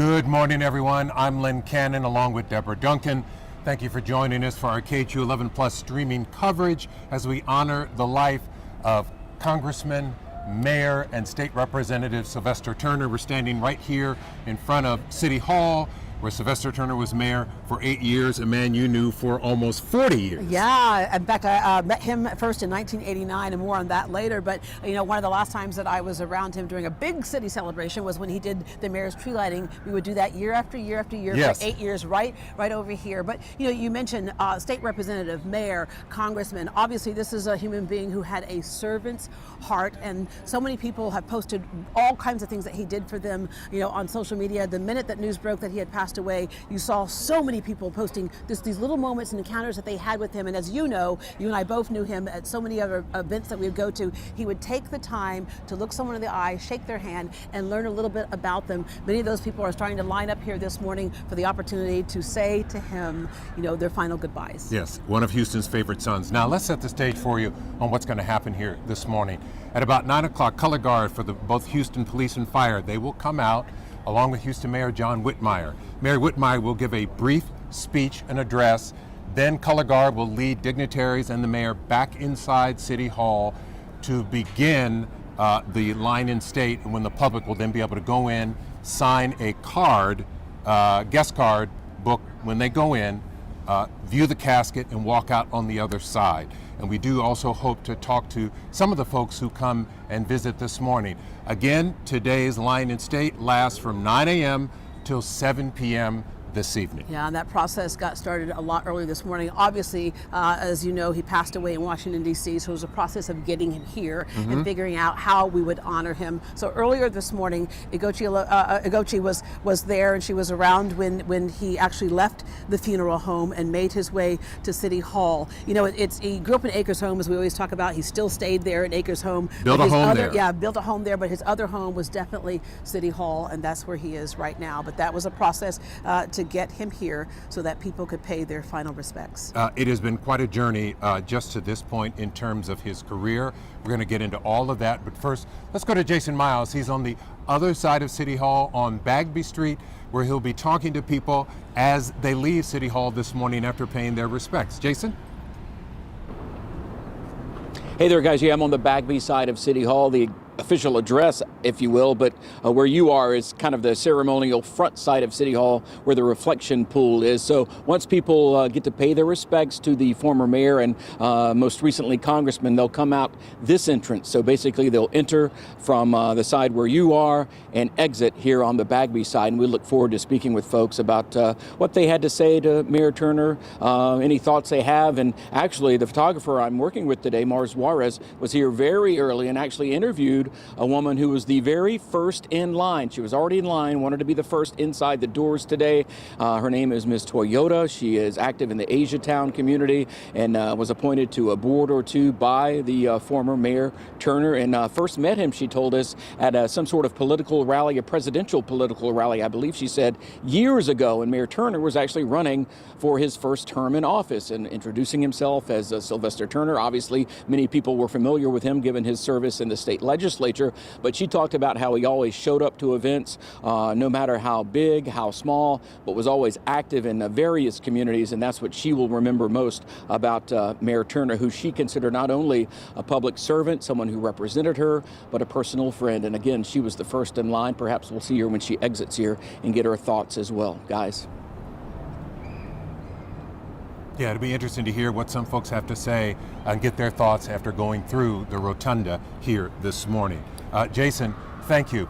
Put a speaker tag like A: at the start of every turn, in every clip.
A: Good morning, everyone. I'm Len Cannon along with Deborah Duncan. Thank you for joining us for our KQ11 Plus streaming coverage as we honor the life of Congressman, Mayor, and State Representative Sylvester Turner. We're standing right here in front of City Hall, where Sylvester Turner was mayor for 8 years, a man you knew for almost 40 years.
B: Yeah, in fact, I met him first in 1989, and more on that later. But you know, one of the last times that I was around him during a big city celebration was when he did the mayor's tree lighting. We would do that year after year after year
A: Yes.
B: for 8 years, right over here. But you know, you mentioned state representative, mayor, congressman. Obviously, this is a human being who had a servant's heart, and so many people have posted all kinds of things that he did for them. You know, on social media, the minute that news broke that he had passed away, you saw so many people posting just these little moments and encounters that they had with him. And as you know, you and I both knew him at so many other events that we would go to. He would take the time to look someone in the eye, shake their hand, and learn a little bit about them. Many of those people are starting to line up here this morning for the opportunity to say to him, you know, their final goodbyes.
A: Yes, one of Houston's favorite sons. Now let's set the stage for you on what's going to happen here this morning. At about 9 o'clock, color guard for both Houston Police and Fire, they will come out along with Houston Mayor John Whitmire. Mayor Whitmire will give a brief speech and address. Then color guard will lead dignitaries and the mayor back inside City Hall to begin the line in state, and when the public will then be able to go in, sign a card, guest card book when they go in, view the casket, and walk out on the other side. And we do also hope to talk to some of the folks who come and visit this morning. Again, today's line in state lasts from 9 a.m. till 7 p.m. this evening.
B: Yeah, and that process got started a lot earlier this morning. Obviously, as you know, he passed away in Washington, D.C., so it was a process of getting him here and figuring out how we would honor him. So earlier this morning, Igochi was there, and she was around when he actually left the funeral home and made his way to City Hall. You know, he grew up in Acres Home, as we always talk about. He still stayed there in Acres Home.
A: Built a home there.
B: Yeah, built a home there, but his other home was definitely City Hall, and that's where he is right now. But that was a process to get him here so that people could pay their final respects.
A: It has been quite a journey just to this point in terms of his career. We're going to get into all of that, but first, let's go to Jason Miles. He's on the other side of City Hall on Bagby Street, where he'll be talking to people as they leave City Hall this morning after paying their respects. Jason?
C: Hey there, guys. Yeah, I'm on the Bagby side of City Hall, the official address, if you will, but where you are is kind of the ceremonial front side of City Hall where the reflection pool is. So once people get to pay their respects to the former mayor and most recently congressman, they'll come out this entrance. So basically they'll enter from the side where you are and exit here on the Bagby side. And we look forward to speaking with folks about what they had to say to Mayor Turner, any thoughts they have. And actually the photographer I'm working with today, Mars Juarez, was here very early and actually interviewed a woman who was the very first in line. She was already in line, wanted to be the first inside the doors today. Her name is Ms. Toyota. She is active in the Asia Town community and was appointed to a board or two by the former Mayor Turner, and first met him, she told us, at some sort of political rally, a presidential political rally, I believe she said, years ago. And Mayor Turner was actually running for his first term in office and introducing himself as Sylvester Turner. Obviously, many people were familiar with him given his service in the state legislature. But she talked about how he always showed up to events, no matter how big, how small, but was always active in various communities. And that's what she will remember most about Mayor Turner, who she considered not only a public servant, someone who represented her, but a personal friend. And again, she was the first in line. Perhaps we'll see her when she exits here and get her thoughts as well. Guys.
A: Yeah, it'll be interesting to hear what some folks have to say and get their thoughts after going through the rotunda here this morning. Jason, thank you.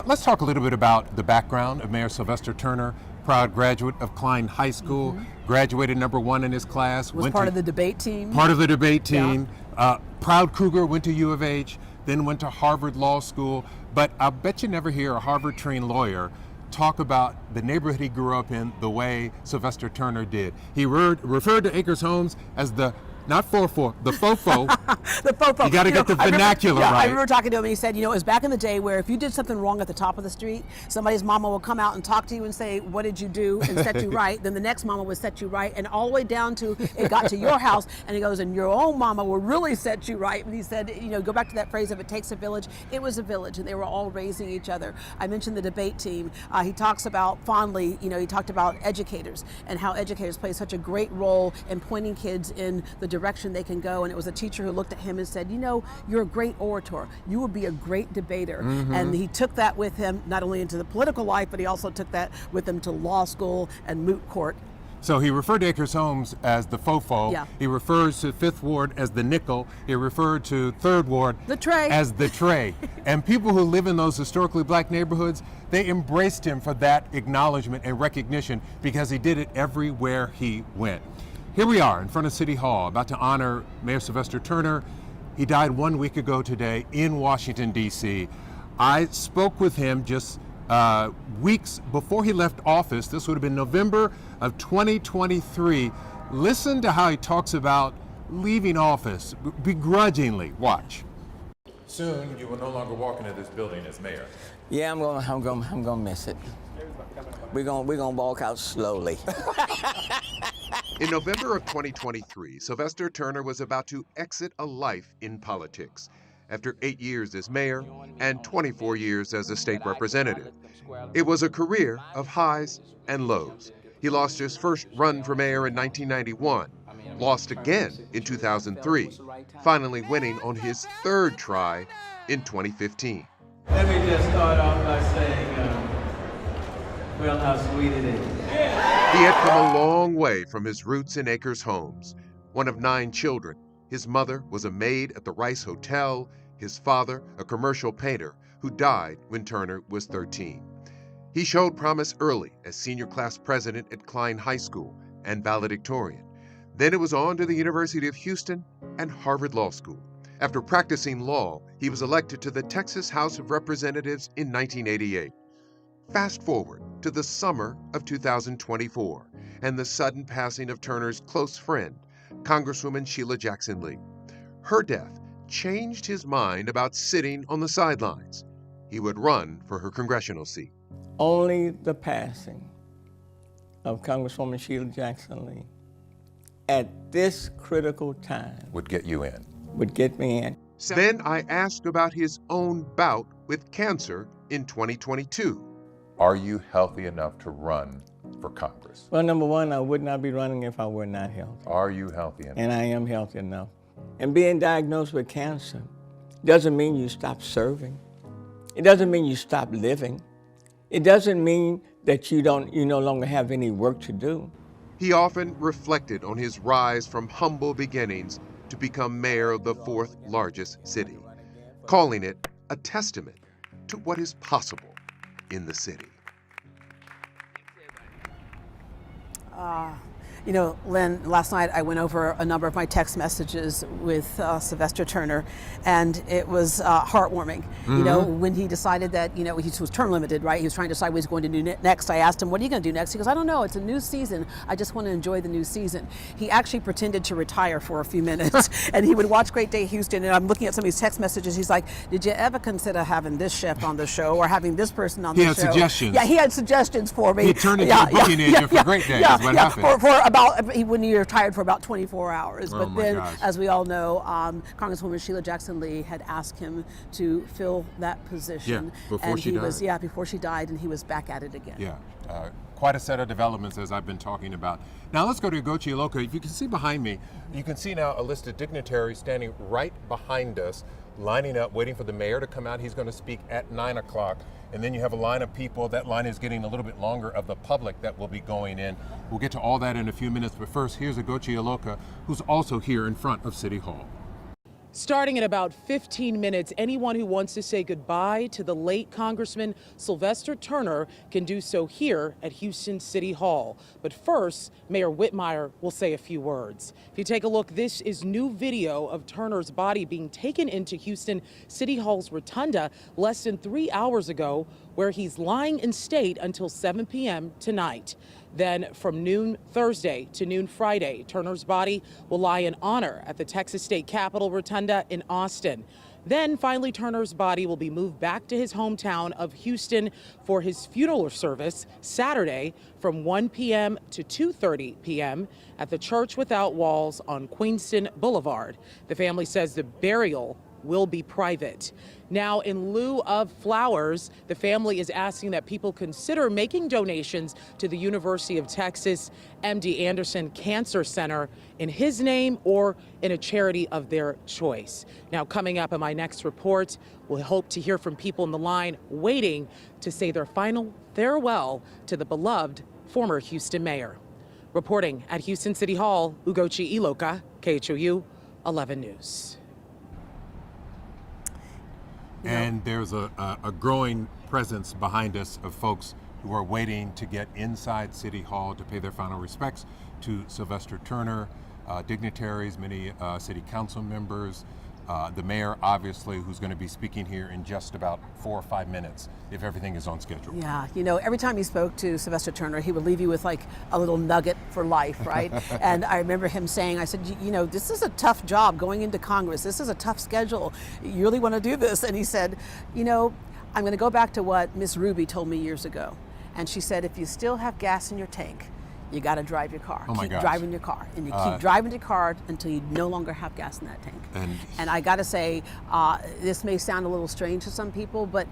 A: Let's talk a little bit about the background of Mayor Sylvester Turner, proud graduate of Klein High School, graduated #1 in his class.
B: Was part of the debate team.
A: Part of the debate team. Yeah. Proud Cougar, went to U of H, then went to Harvard Law School. But I bet you never hear a Harvard-trained lawyer talk about the neighborhood he grew up in the way Sylvester Turner did. He referred to Acres Homes as the not fofo, the fofo.
B: The fofo.
A: You got to get the vernacular
B: I
A: right.
B: remember talking to him and he said, you know, it was back in the day where if you did something wrong at the top of the street, somebody's mama will come out and talk to you and say, what did you do, and set you right. Then the next mama would set you right, and all the way down to it got to your house, and he goes, and your own mama will really set you right. And he said, you know, go back to that phrase of it takes a village. It was a village, and they were all raising each other. I mentioned the debate team. He talks about fondly, you know, he talked about educators and how educators play such a great role in pointing kids in the direction they can go. And it was a teacher who looked at him and said, you know, you're a great orator. You would be a great debater. And he took that with him, not only into the political life, but he also took that with him to law school and moot court.
A: So he referred to Acres Homes as the fofo.
B: Yeah.
A: He refers to 5th Ward as the nickel. He referred to 3rd Ward
B: The tray.
A: as the tray. And people who live in those historically black neighborhoods, they embraced him for that acknowledgement and recognition because he did it everywhere he went. Here we are in front of City Hall, about to honor Mayor Sylvester-Turner. He died 1 week ago today in Washington, D.C. I spoke with him just weeks before he left office. This would have been November of 2023. Listen to how he talks about leaving office begrudgingly. Watch. Soon you will no longer walk into this building as mayor.
D: Yeah, I'm gonna miss it. We're gonna walk out slowly.
E: In November of 2023, Sylvester-Turner was about to exit a life in politics after 8 years as mayor and 24 years as a state representative. It was a career of highs and lows. He lost his first run for mayor in 1991, lost again in 2003, finally winning on his third try in 2015.
F: Let me just start off by saying, well, how sweet it is.
E: He had come a long way from his roots in Acres Homes. One of 9 children, his mother was a maid at the Rice Hotel, his father a commercial painter who died when Turner was 13. He showed promise early as senior class president at Klein High School and valedictorian. Then it was on to the University of Houston and Harvard Law School. After practicing law, he was elected to the Texas House of Representatives in 1988. Fast forward to the summer of 2024 and the sudden passing of Turner's close friend, Congresswoman Sheila Jackson Lee. Her death changed his mind about sitting on the sidelines. He would run for her congressional seat.
D: Only the passing of Congresswoman Sheila Jackson Lee at this critical time
A: Would get you in.
D: would get me in.
E: Then I asked about his own bout with cancer in 2022.
A: Are you healthy enough to run for Congress?
D: Well, number one, I would not be running if I were not healthy.
A: Are you healthy enough?
D: And I am healthy enough. And being diagnosed with cancer doesn't mean you stop serving. It doesn't mean you stop living. It doesn't mean that you no longer have any work to do.
E: He often reflected on his rise from humble beginnings to become mayor of the 4th largest city, calling it a testament to what is possible in the city.
B: You know, Lynn, last night I went over a number of my text messages with Sylvester-Turner, and it was heartwarming. You know, when he decided that, you know, he was term limited, right? He was trying to decide what he's going to do next. I asked him, what are you going to do next? He goes, I don't know. It's a new season. I just want to enjoy the new season. He actually pretended to retire for a few minutes, and he would watch Great Day Houston, and I'm looking at some of these text messages. He's like, did you ever consider having this chef on the show or having this person on the show?
A: He had suggestions.
B: Yeah, he had suggestions for me.
A: He turned into a booking agent for Great Day, is what happened.
B: For about, when he retired for about 24 hours.
A: Oh
B: But
A: my
B: then,
A: gosh.
B: as we all know, Congresswoman Sheila Jackson Lee had asked him to fill that position.
A: Yeah, before
B: and
A: she
B: he was,
A: died.
B: yeah, before she died, and he was back at it again.
A: Yeah, quite a set of developments as I've been talking about. Now let's go to Ugochi Iloka. If you can see behind me, you can see now a list of dignitaries standing right behind us, lining up, waiting for the mayor to come out. He's going to speak at 9 o'clock. And then you have a line of people. That line is getting a little bit longer of the public that will be going in. We'll get to all that in a few minutes. But first, here's Ugochi Iloka, who's also here in front of City Hall.
G: Starting in about 15 minutes, anyone who wants to say goodbye to the late Congressman Sylvester-Turner can do so here at Houston City Hall. But first, Mayor Whitmire will say a few words. If you take a look, this is new video of Turner's body being taken into Houston City Hall's rotunda less than 3 hours ago where he's lying in state until 7 p.m. tonight. Then from noon Thursday to noon Friday, Turner's body will lie in honor at the Texas State Capitol Rotunda in Austin. Then finally, Turner's body will be moved back to his hometown of Houston for his funeral service Saturday from 1 p.m. to 2:30 p.m. at the Church Without Walls on Queenston Boulevard. The family says the burial will be private. Now, in lieu of flowers, the family is asking that people consider making donations to the University of Texas MD Anderson Cancer Center in his name or in a charity of their choice. Now, coming up in my next report, we'll hope to hear from people in the line waiting to say their final farewell to the beloved former Houston mayor. Reporting at Houston City Hall, Ugochi Iloka, KHOU 11 News.
A: And there's a growing presence behind us of folks who are waiting to get inside City Hall to pay their final respects to Sylvester Turner, dignitaries, many city council members, the mayor, obviously, who's going to be speaking here in just about 4 or 5 minutes if everything is on schedule.
B: Yeah, you know, every time he spoke to Sylvester Turner, he would leave you with like a little nugget for life, right? And I remember him saying, I said, you know, this is a tough job going into Congress. This is a tough schedule. You really want to do this? And he said, you know, I'm going to go back to what Miss Ruby told me years ago. And she said, if you still have gas in your tank, you got to drive your car.
A: Oh my
B: keep
A: gosh.
B: driving your car. And you keep driving your car until you no longer have gas in that tank. And I got to say, this may sound a little strange to some people, but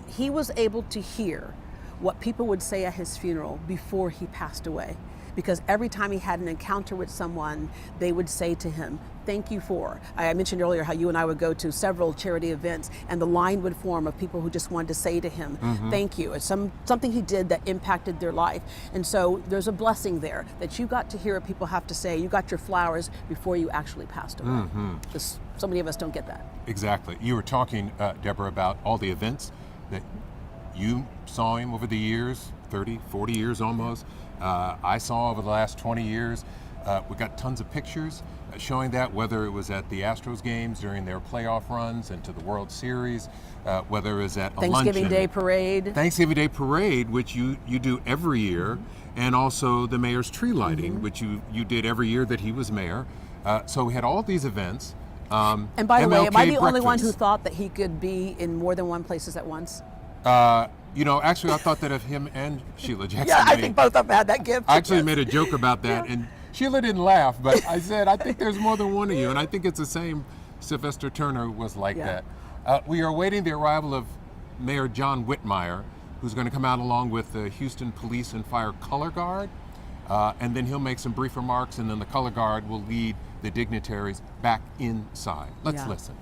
B: he was able to hear what people would say at his funeral before he passed away. Because every time he had an encounter with someone, they would say to him, thank you for. I mentioned earlier how you and I would go to several charity events and the line would form of people who just wanted to say to him, thank you. It's something he did that impacted their life. And so there's a blessing there that you got to hear what people have to say. You got your flowers before you actually passed away. Because so many of us don't get that.
A: Exactly. You were talking, Deborah, about all the events that you saw him over the years, 30, 40 years almost. I saw over the last 20 years. We got tons of pictures showing that, whether it was at the Astros games during their playoff runs into the World Series, whether it was at a
B: Thanksgiving Day parade.
A: Thanksgiving Day parade, which you do every year, and also the mayor's tree lighting, which you did every year that he was mayor. So we had all these events.
B: And by the way, am I the only one who
A: breakfast.
B: thought that he could be in more than one places at once?
A: You know, actually, I thought that of him and Sheila Jackson.
B: Yeah, I think both of them had that gift.
A: I actually made a joke about that, and Sheila didn't laugh, but I said, I think there's more than one of you, and I think it's the same. Sylvester Turner was like that. We are awaiting the arrival of Mayor John Whitmire, who's going to come out along with the Houston Police and Fire Color Guard, and then he'll make some brief remarks, and then the Color Guard will lead the dignitaries back inside. Let's listen.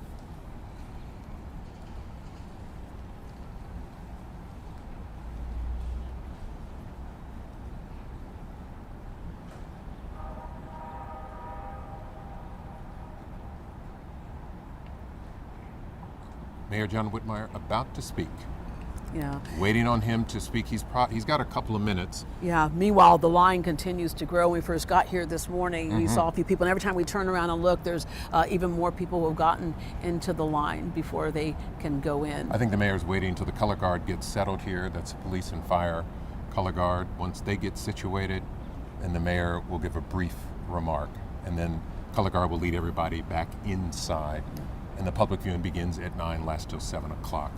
A: Mayor John Whitmire about to speak.
B: Yeah.
A: Waiting on him to speak. He's got a couple of minutes.
B: Yeah. Meanwhile, the line continues to grow. When we first got here this morning, we saw a few people, and every time we turn around and look, there's even more people who have gotten into the line before they can go in.
A: I think the mayor's waiting until the color guard gets settled here. That's the police and fire color guard. Once they get situated, and the mayor will give a brief remark, and then color guard will lead everybody back inside. And the public viewing begins at 9, lasts till 7 o'clock.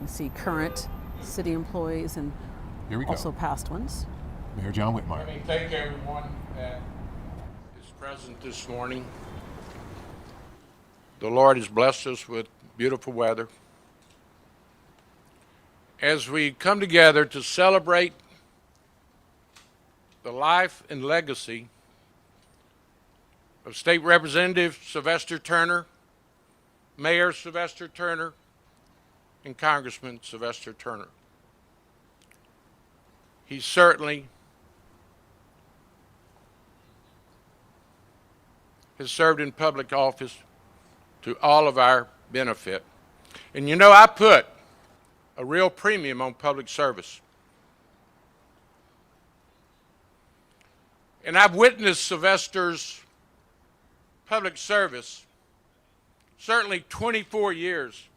B: You see current city employees and
A: Here we go.
B: also past ones.
A: Mayor John Whitmire.
H: Let me thank everyone that is present this morning. The Lord has blessed us with beautiful weather. As we come together to celebrate the life and legacy of State Representative Sylvester Turner, Mayor Sylvester Turner, and Congressman Sylvester Turner. He certainly has served in public office to all of our benefit. And you know, I put a real premium on public service. And I've witnessed Sylvester's public service, certainly 24 years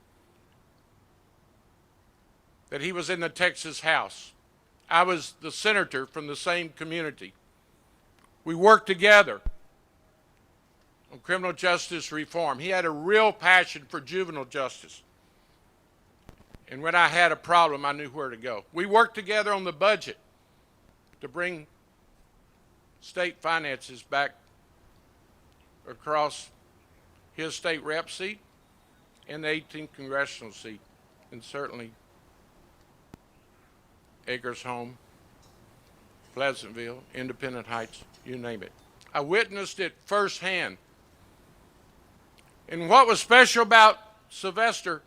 H: that he was in the Texas House. I was the senator from the same community. We worked together on criminal justice reform. He had a real passion for juvenile justice. And when I had a problem, I knew where to go. We worked together on the budget to bring state finances back across his state rep seat and the 18th congressional seat, and certainly Acres Home, Pleasantville, Independent Heights, you name it. I witnessed it firsthand. And what was special about Sylvester,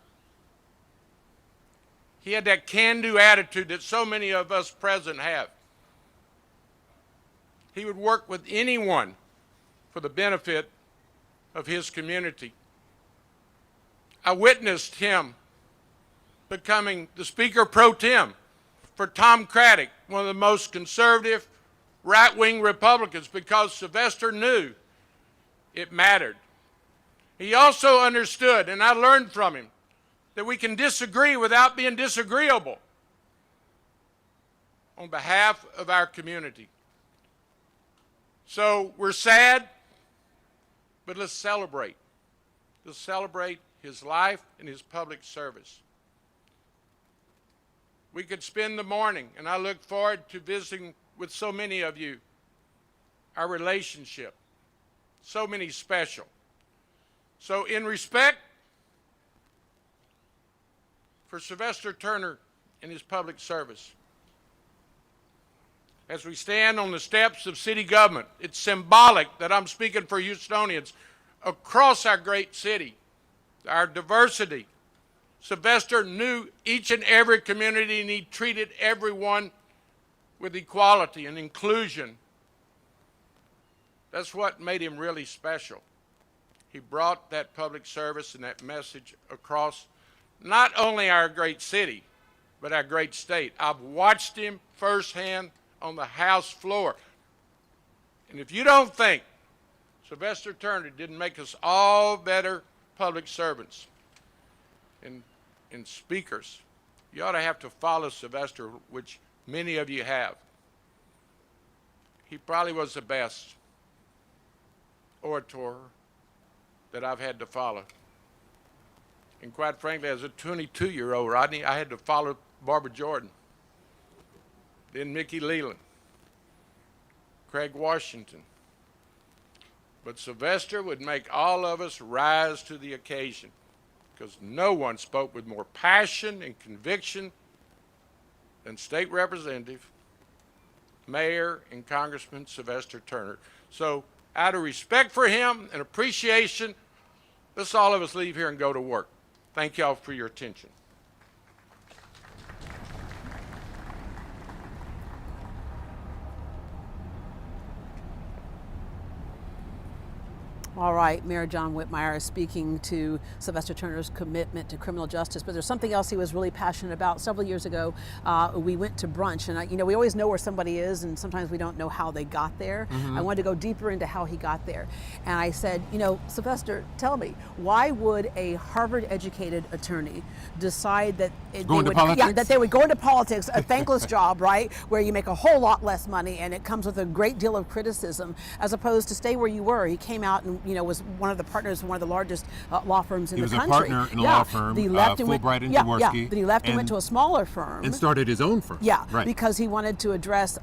H: he had that can-do attitude that so many of us present have. He would work with anyone for the benefit of his community. I witnessed him becoming the Speaker pro tem for Tom Craddock, one of the most conservative right-wing Republicans, because Sylvester knew it mattered. He also understood, and I learned from him, that we can disagree without being disagreeable on behalf of our community. So we're sad, but let's celebrate. Let's celebrate his life and his public service. We could spend the morning, and I look forward to visiting with so many of you, our relationship, so many special. So in respect for Sylvester-Turner and his public service, as we stand on the steps of city government, it's symbolic that I'm speaking for Houstonians across our great city, our diversity. Sylvester knew each and every community, and he treated everyone with equality and inclusion. That's what made him really special. He brought that public service and that message across not only our great city, but our great state. I've watched him firsthand on the House floor. And if you don't think Sylvester-Turner didn't make us all better public servants and speakers, you ought to have to follow Sylvester, which many of you have. He probably was the best orator that I've had to follow. And quite frankly, as a 22-year-old, Rodney, I had to follow Barbara Jordan, then Mickey Leland, Craig Washington. But Sylvester would make all of us rise to the occasion, because no one spoke with more passion and conviction than State Representative, Mayor, and Congressman Sylvester-Turner. So out of respect for him and appreciation, let's all of us leave here and go to work. Thank y'all for your attention.
B: All right, Mayor John Whitmire is speaking to Sylvester-Turner's commitment to criminal justice, but there's something else he was really passionate about. Several years ago, we went to brunch, and we always know where somebody is, and sometimes we don't know how they got there. I wanted to go deeper into how he got there. And I said, Sylvester, tell me, why would a Harvard-educated attorney decide that they would go into politics, a thankless job, right, where you make a whole lot less money and it comes with a great deal of criticism, as opposed to stay where you were? He came out and was one of the partners of one of the largest law firms in the country.
A: He was a partner in a law firm, Fulbright and Jaworski.
B: Then he left and went to a smaller firm.
A: And started his own firm.
B: Yeah, right. Because he wanted to address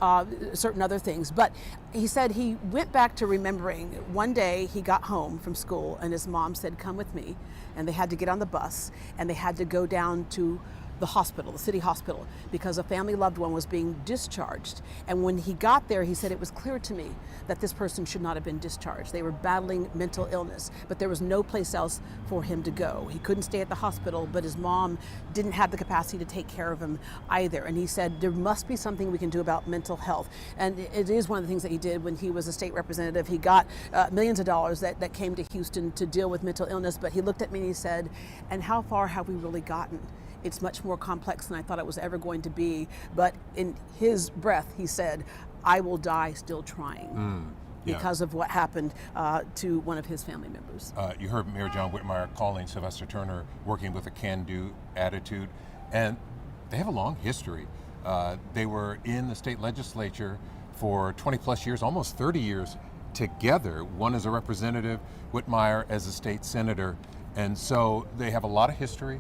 B: certain other things. But he said he went back to remembering. One day he got home from school and his mom said, "Come with me." And they had to get on the bus and they had to go down to the hospital, the city hospital, because a family loved one was being discharged. And when he got there, he said, "It was clear to me that this person should not have been discharged. They were battling mental illness, but there was no place else for him to go. He couldn't stay at the hospital, but his mom didn't have the capacity to take care of him either." And he said, there must be something we can do about mental health. And it is one of the things that he did when he was a state representative. He got millions of dollars that came to Houston to deal with mental illness, but he looked at me and he said, "And how far have we really gotten? It's much more complex than I thought it was ever going to be." But in his breath, he said, I will die still trying.
A: Yeah.
B: Because of what happened to one of his family members.
A: You heard Mayor John Whitmire calling Sylvester Turner working with a can-do attitude, and they have a long history. They were in the state legislature for 20 plus years, almost 30 years together, one as a representative, Whitmire as a state senator, and so they have a lot of history,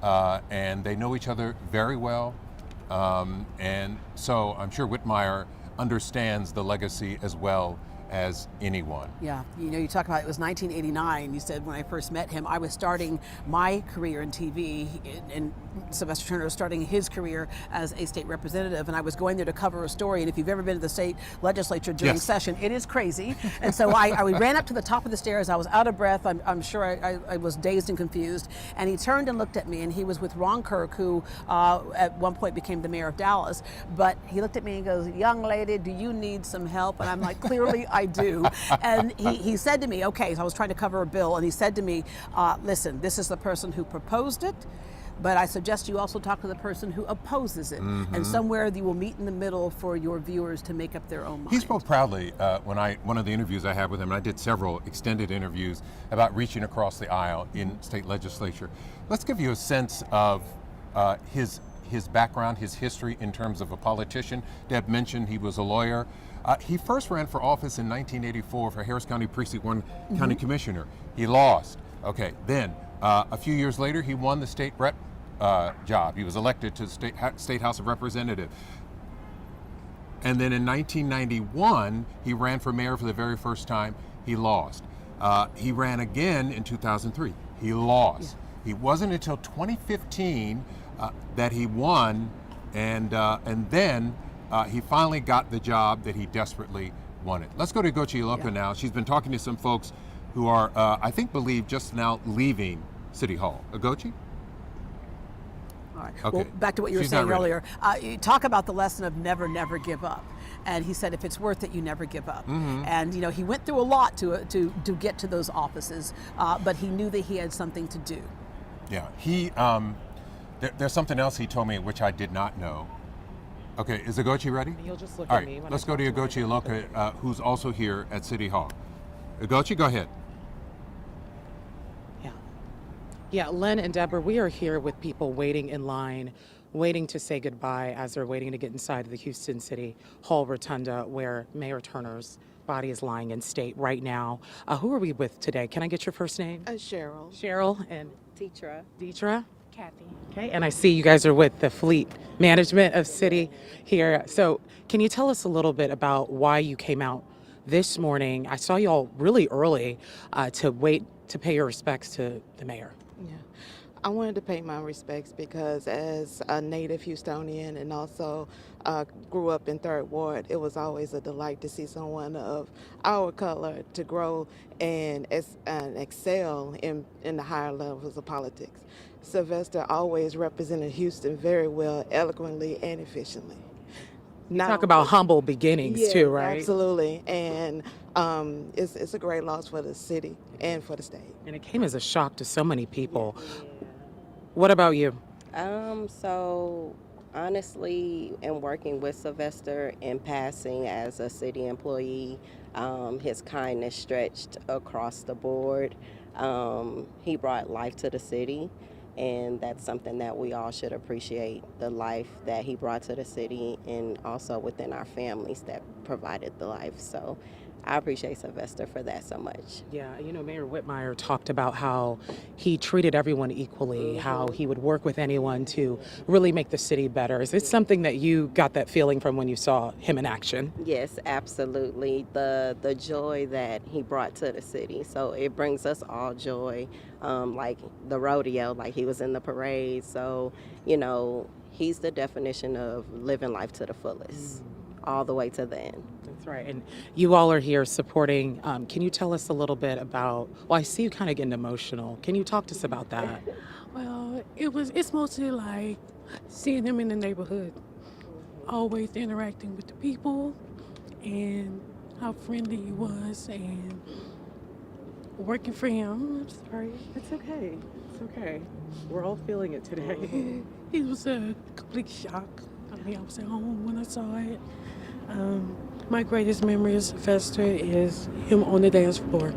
A: and they know each other very well, and so I'm sure Whitmire understands the legacy as well as anyone.
B: Yeah, you talk about it was 1989. You said when I first met him, I was starting my career in TV, and Sylvester Turner was starting his career as a state representative, and I was going there to cover a story. And if you've ever been to the state legislature during session, it is crazy. And so I ran up to the top of the stairs. I was out of breath. I'm sure I was dazed and confused. And he turned and looked at me, and he was with Ron Kirk, who at one point became the mayor of Dallas. But he looked at me and goes, "Young lady, do you need some help?" And I'm like, "Clearly I do." And he said to me, okay, so I was trying to cover a bill, and he said to me, listen, this is the person who proposed it, but I suggest you also talk to the person who opposes it. And somewhere you will meet in the middle for your viewers to make up their own mind.
A: He spoke proudly one of the interviews I had with him, and I did several extended interviews about reaching across the aisle in state legislature. Let's give you a sense of his background, his history in terms of a politician. Deb mentioned he was a lawyer. He first ran for office in 1984 for Harris County Precinct 1 County Commissioner. He lost. Okay, then a few years later, he won the state rep job. He was elected to the State House of Representatives. And then in 1991, he ran for mayor for the very first time. He lost. He ran again in 2003. He lost. Yeah. It wasn't until 2015 that he won, and then he finally got the job that he desperately wanted. Let's go to Gochi Iloka now. She's been talking to some folks who are, I believe, just now leaving City Hall. Gochi?
B: All right.
A: Okay.
B: Well, back to what you were saying earlier. You talk about the lesson of never, never give up. And he said, if it's worth it, you never give up. And he went through a lot to get to those offices, but he knew that he had something to do.
A: Yeah. There's something else he told me which I did not know. Okay, is Gochi ready?
G: He'll just look
A: All
G: at
A: right,
G: me when
A: let's
G: I
A: go to
G: talk
A: Gochi Iloka, who's also here at City Hall. Gochi, go ahead.
G: Yeah, Len and Deborah, we are here with people waiting in line, waiting to say goodbye as they're waiting to get inside the Houston City Hall Rotunda where Mayor Turner's body is lying in state right now. Who are we with today? Can I get your first name?
I: Cheryl.
G: Cheryl and
I: Deetra.
G: Deetra?
I: Kathy.
G: Okay, and I see you guys are with the fleet management of City here. So can you tell us a little bit about why you came out this morning? I saw you all really early to wait to pay your respects to the mayor.
I: Yeah. I wanted to pay my respects because as a native Houstonian and also grew up in Third Ward, it was always a delight to see someone of our color to grow and excel in the higher levels of politics. Sylvester always represented Houston very well, eloquently, and efficiently.
G: Talk about humble beginnings too, right?
I: Absolutely, and it's a great loss for the city and for the state.
G: And it came as a shock to so many people. What about you?
J: So honestly, in working with Sylvester in passing as a city employee, his kindness stretched across the board. He brought life to the city, and that's something that we all should appreciate, the life that he brought to the city and also within our families that provided the life. So I appreciate Sylvester for that so much.
G: Yeah, Mayor Whitmire talked about how he treated everyone equally, how he would work with anyone to really make the city better. Is it something that you got that feeling from when you saw him in action?
J: Yes, absolutely. The joy that he brought to the city. So it brings us all joy, like the rodeo, like he was in the parade. So, he's the definition of living life to the fullest, all the way to the end.
G: That's right. And you all are here supporting. Can you tell us a little bit about, I see you kind of getting emotional. Can you talk to us about that?
K: Well, it's mostly like seeing him in the neighborhood, always interacting with the people and how friendly he was and working for him. I'm sorry.
G: It's okay. It's okay. We're all feeling it today.
K: It was a complete shock. I was at home when I saw it. My greatest memory of Sylvester is him on the dance floor.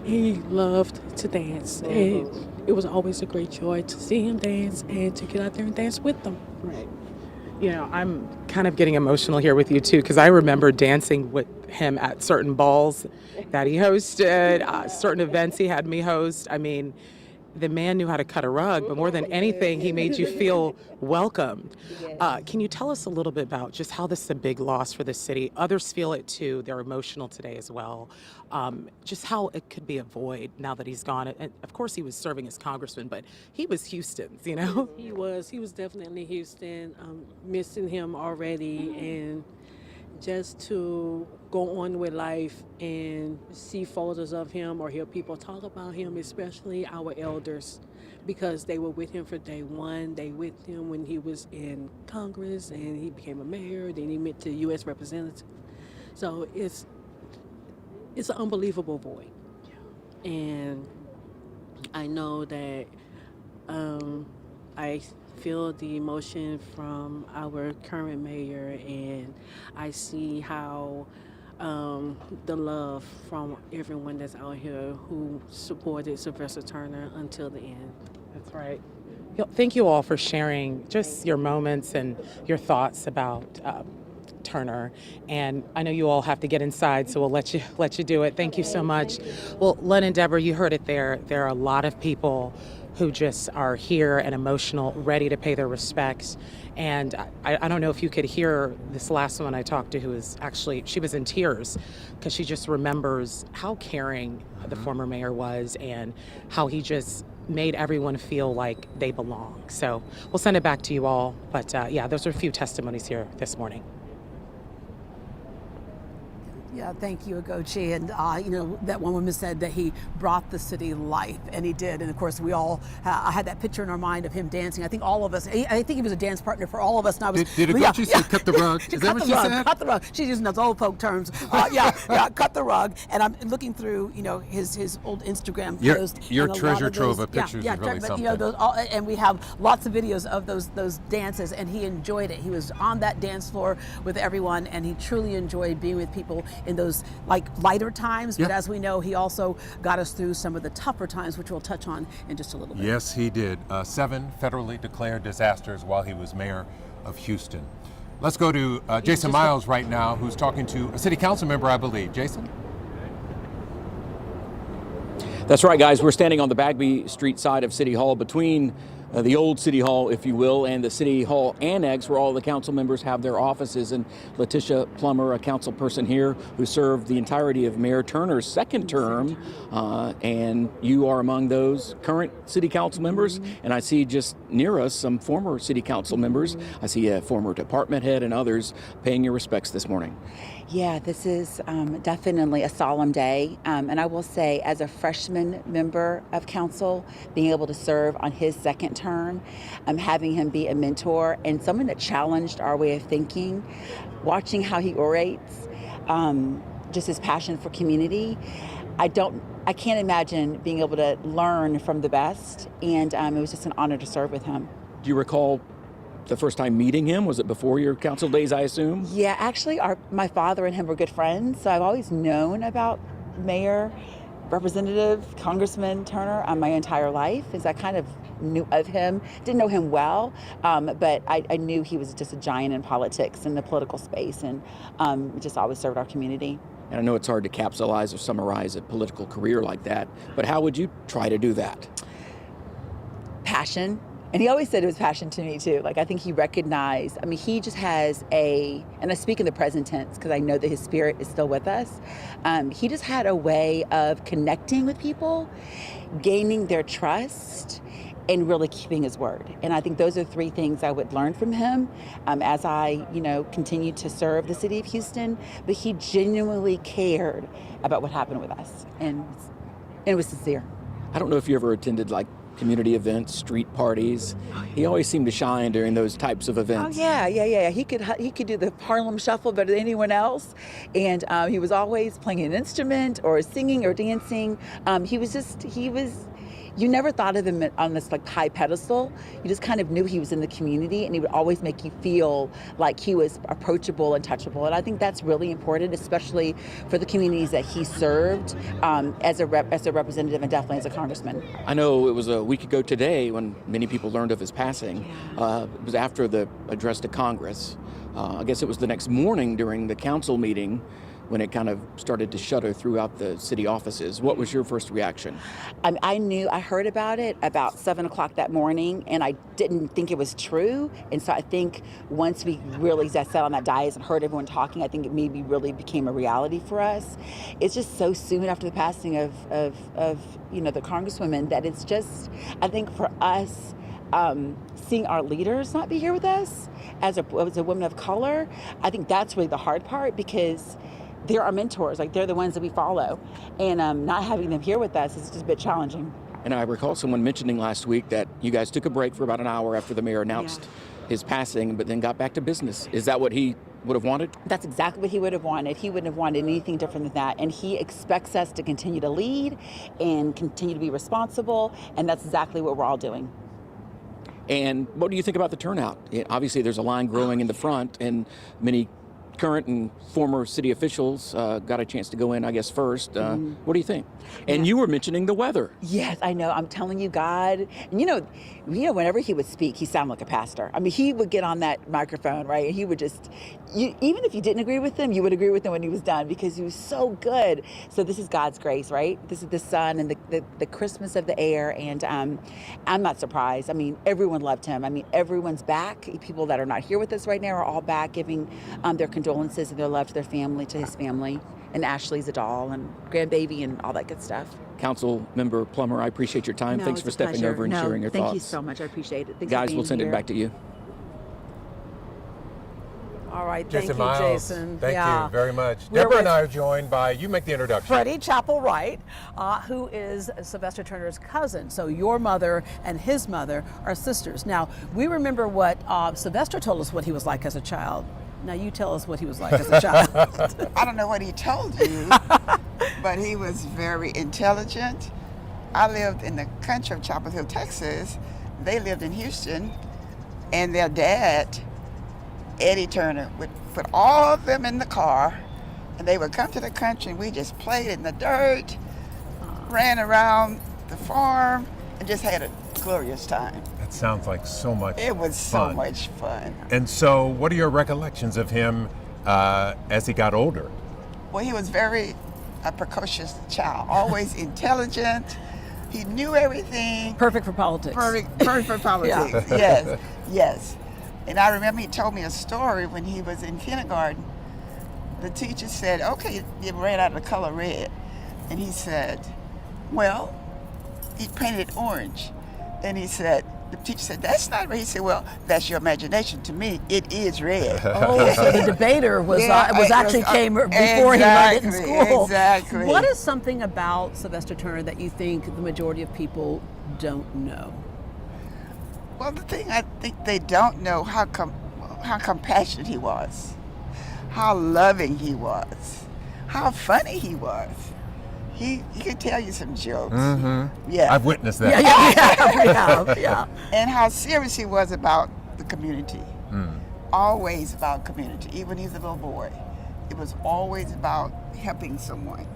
K: He loved to dance, and it was always a great joy to see him dance and to get out there and dance with them.
G: Right. You know, I'm kind of getting emotional here with you too, because I remember dancing with him at certain balls that he hosted, certain events he had me host. I mean, the man knew how to cut a rug, but more than anything, he made you feel welcomed. Can you tell us a little bit about just how this is a big loss for the city? Others feel it too. They're emotional today as well. Just how it could be a void now that he's gone. And of course, he was serving as congressman, but he was Houston's, you know?
K: He was definitely Houston. Missing him already, and just to go on with life and see photos of him or hear people talk about him, especially our elders, because they were with him for day one. They with him when he was in Congress and he became a mayor, then he went to U.S. representative. So it's an unbelievable void. And I know that I feel the emotion from our current mayor, and I see how the love from everyone that's out here who supported Sylvester-Turner until the end.
G: That's right. Thank you all for sharing just your moments and your thoughts about Turner. And I know you all have to get inside, so we'll let you do it. Thank you so much. Well, Len and Deborah, you heard it there. There are a lot of people who just are here and emotional, ready to pay their respects. And I don't know if you could hear this last one I talked to, who was actually, she was in tears because she just remembers how caring the former mayor was and how he just made everyone feel like they belong. So we'll send it back to you all. But yeah, those are a few testimonies here this morning.
B: Yeah, thank you, Agochi. And, you know, that one woman said that he brought the city life, and he did. And, of course, we all had that picture in our mind of him dancing. I think all of us, I think he was a dance partner for all of us. And I was,
A: did Agochi say cut the rug? Is that what she said?
B: Cut the rug. She's using those old folk terms. Yeah, cut the rug. And I'm looking through, you know, his old Instagram post.
A: Your
B: and
A: treasure trove of pictures is really something.
B: You know, and we have lots of videos of those dances, and he enjoyed it. He was on that dance floor with everyone, and he truly enjoyed being with people in those, like, lighter times, but as we know, he also got us through some of the tougher times, which we'll touch on in just a little bit.
A: Yes, he did. 7 federally declared disasters while he was mayor of Houston. Let's go to Jason Miles right now, who's talking to a city council member, I believe. Jason?
C: That's right, guys. We're standing on the Bagby Street side of City Hall between the old City Hall, if you will, and the City Hall Annex, where all the council members have their offices. And Letitia Plummer, a council person here who served the entirety of Mayor Turner's second term, and you are among those current city council members. And I see just near us some former city council members. I see a former department head and others paying your respects this morning.
L: Yeah, this is definitely a solemn day. And I will say, as a freshman member of council, being able to serve on his second term, having him be a mentor and someone that challenged our way of thinking, watching how he orates, just his passion for community. I can't imagine being able to learn from the best. And it was just an honor to serve with him.
C: Do you recall the first time meeting him? Was it before your council days, I assume?
L: Yeah, actually, my father and him were good friends, so I've always known about Mayor, Representative, Congressman Turner my entire life, as I kind of knew of him. Didn't know him well, but I knew he was just a giant in politics and the political space, and just always served our community.
C: And I know it's hard to capsulize or summarize a political career like that, but how would you try to do that?
L: Passion. And he always said it was passion to me too. Like, I think he recognized, I mean, he just has and I speak in the present tense because I know that his spirit is still with us. He just had a way of connecting with people, gaining their trust, and really keeping his word. And I think those are 3 things I would learn from him as I, continue to serve the city of Houston. But he genuinely cared about what happened with us, and it was sincere.
C: I don't know if you ever attended community events, street parties. He always seemed to shine during those types of events.
L: Oh yeah. He could do the Harlem Shuffle better than anyone else, and he was always playing an instrument or singing or dancing. you never thought of him on this like high pedestal. You just kind of knew he was in the community, and he would always make you feel like he was approachable and touchable. And I think that's really important, especially for the communities that he served as a representative and definitely as a congressman.
C: I know it was a week ago today when many people learned of his passing. It was after the address to Congress. I guess it was the next morning during the council meeting when it kind of started to shudder throughout the city offices. What was your first reaction?
L: I heard about it about 7 o'clock that morning, and I didn't think it was true. And so I think once we really sat on that dais and heard everyone talking, I think it maybe really became a reality for us. It's just so soon after the passing of the congresswoman that it's just, I think for us, seeing our leaders not be here with us as a woman of color, I think that's really the hard part, because they're our mentors, like they're the ones that we follow, and not having them here with us is just a bit challenging.
C: And I recall someone mentioning last week that you guys took a break for about an hour after the mayor announced his passing, but then got back to business. Is that what he would have wanted?
L: That's exactly what he would have wanted. He wouldn't have wanted anything different than that. And he expects us to continue to lead and continue to be responsible, and that's exactly what we're all doing.
C: And what do you think about the turnout? Obviously, there's a line growing in the front, and many current and former city officials got a chance to go in, I guess, first. What do you think? And you were mentioning the weather.
L: Yes, I know. I'm telling you, God. And you know, whenever he would speak, he sounded like a pastor. I mean, he would get on that microphone, right? And he would just, even if you didn't agree with him, you would agree with him when he was done, because he was so good. So this is God's grace, right? This is the sun and the crispness of the air. And I'm not surprised. I mean, everyone loved him. I mean, everyone's back. People that are not here with us right now are all back, giving their condolences and their love to their family, to his family. And Ashley's a doll, and grandbaby, and all that good stuff.
C: Council Member Plummer, I appreciate your time. Thanks for stepping over and sharing your thoughts.
L: Thank you so much. I appreciate it. Thanks
C: Guys,
L: for being
C: we'll send
L: here.
C: it back to you.
B: All right, thank you,
A: Miles,
B: Jason.
A: Thank you very much.
B: We're
A: Deborah and
B: with
A: I are joined by, you make the introduction.
B: Freddie Chappell-Wright, who is Sylvester Turner's cousin. So your mother and his mother are sisters. Now, we remember what Sylvester told us what he was like as a child. Now you tell us what he was like as a child.
M: I don't know what he told you, but he was very intelligent. I lived in the country of Chapel Hill, Texas. They lived in Houston, and their dad, Eddie Turner, would put all of them in the car, and they would come to the country, and we just played in the dirt, ran around the farm, and just had a glorious time.
A: That sounds like so much
M: It was
A: fun.
M: so much fun.
A: And so, what are your recollections of him as he got older?
M: Well, he was a precocious child, always intelligent. He knew everything.
B: Perfect for politics.
M: Perfect for politics. Yes. And I remember he told me a story when he was in kindergarten. The teacher said, okay, you ran out of the color red. And he said, well, he painted it orange. And he said, the teacher said, that's not red. He said, well, that's your imagination. To me, it is red.
B: Oh, so the debater was came before he learned it in school.
M: Exactly.
B: What is something about Sylvester Turner that you think the majority of people don't know?
M: Well, the thing I think they don't know how compassionate he was, how loving he was, how funny he was. He could tell you some jokes.
A: Mm-hmm.
M: Yeah.
A: I've witnessed that.
B: Yeah.
M: And how serious he was about the community. Always about community. Even when he was a little boy, it was always about helping someone.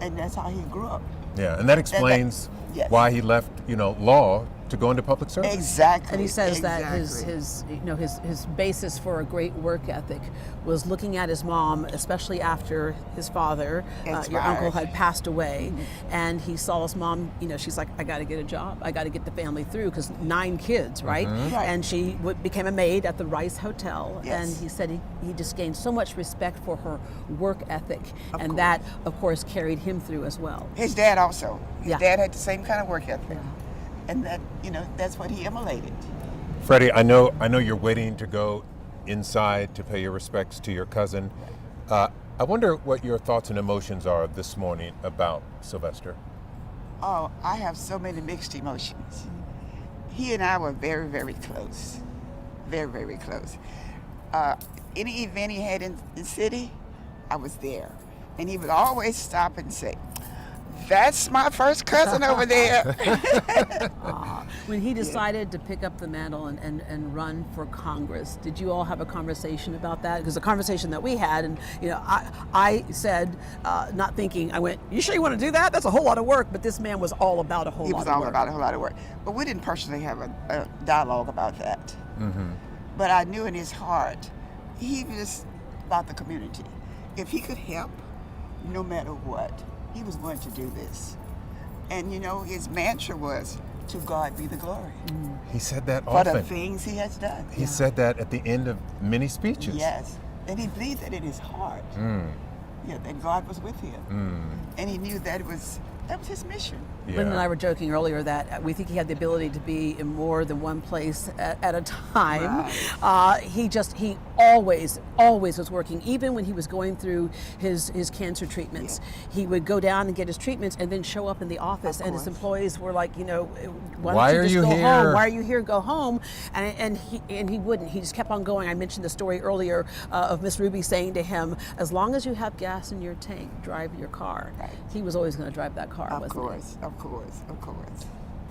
M: And that's how he grew up.
A: Yeah, and that explains why he left, law to go into public service.
M: Exactly.
B: And he says that his basis for a great work ethic was looking at his mom, especially after his father, your uncle, had passed away, and he saw his mom. She's like, I got to get a job. I got to get the family through, because 9 kids, right?
M: Right.
B: And she became a maid at the Rice Hotel,
M: Yes.
B: and he said he just gained so much respect for her work ethic, and that, of course, carried him through as well.
M: His dad also. His
B: Yeah.
M: dad had the same kind of work ethic. And that, that's what he emulated.
A: Freddie, I know you're waiting to go inside to pay your respects to your cousin. I wonder what your thoughts and emotions are this morning about Sylvester.
M: Oh, I have so many mixed emotions. He and I were very, very close. Very, very close. Any event he had in the city, I was there. And he would always stop and say, That's my first cousin over there.
B: When he decided to pick up the mantle and run for Congress, did you all have a conversation about that? Because the conversation that we had, and I said, not thinking, I went, "You sure you want to do that? That's a whole lot of work." But this man was all about a whole lot of work.
M: He was all about a whole lot of work. But we didn't personally have a dialogue about that.
A: Mm-hmm.
M: But I knew in his heart, he was about the community. If he could help, no matter what, he was going to do this. And his mantra was, "To God be the glory."
A: He said that
M: For
A: often.
M: the things he has done.
A: He said that at the end of many speeches.
M: Yes. And he believed that in his heart. That God was with him. And he knew that was his mission.
B: Lynn and I were joking earlier that we think he had the ability to be in more than one place at a time.
M: Right.
B: He always was working. Even when he was going through his cancer treatments, he would go down and get his treatments and then show up in the office, and his employees were like, why don't you just go home? Why are you here? Go home. And he wouldn't. He just kept on going. I mentioned the story earlier of Miss Ruby saying to him, "As long as you have gas in your tank, drive your car."
M: Right.
B: He was always going to drive that car,
M: Of
B: wasn't
M: course, of course.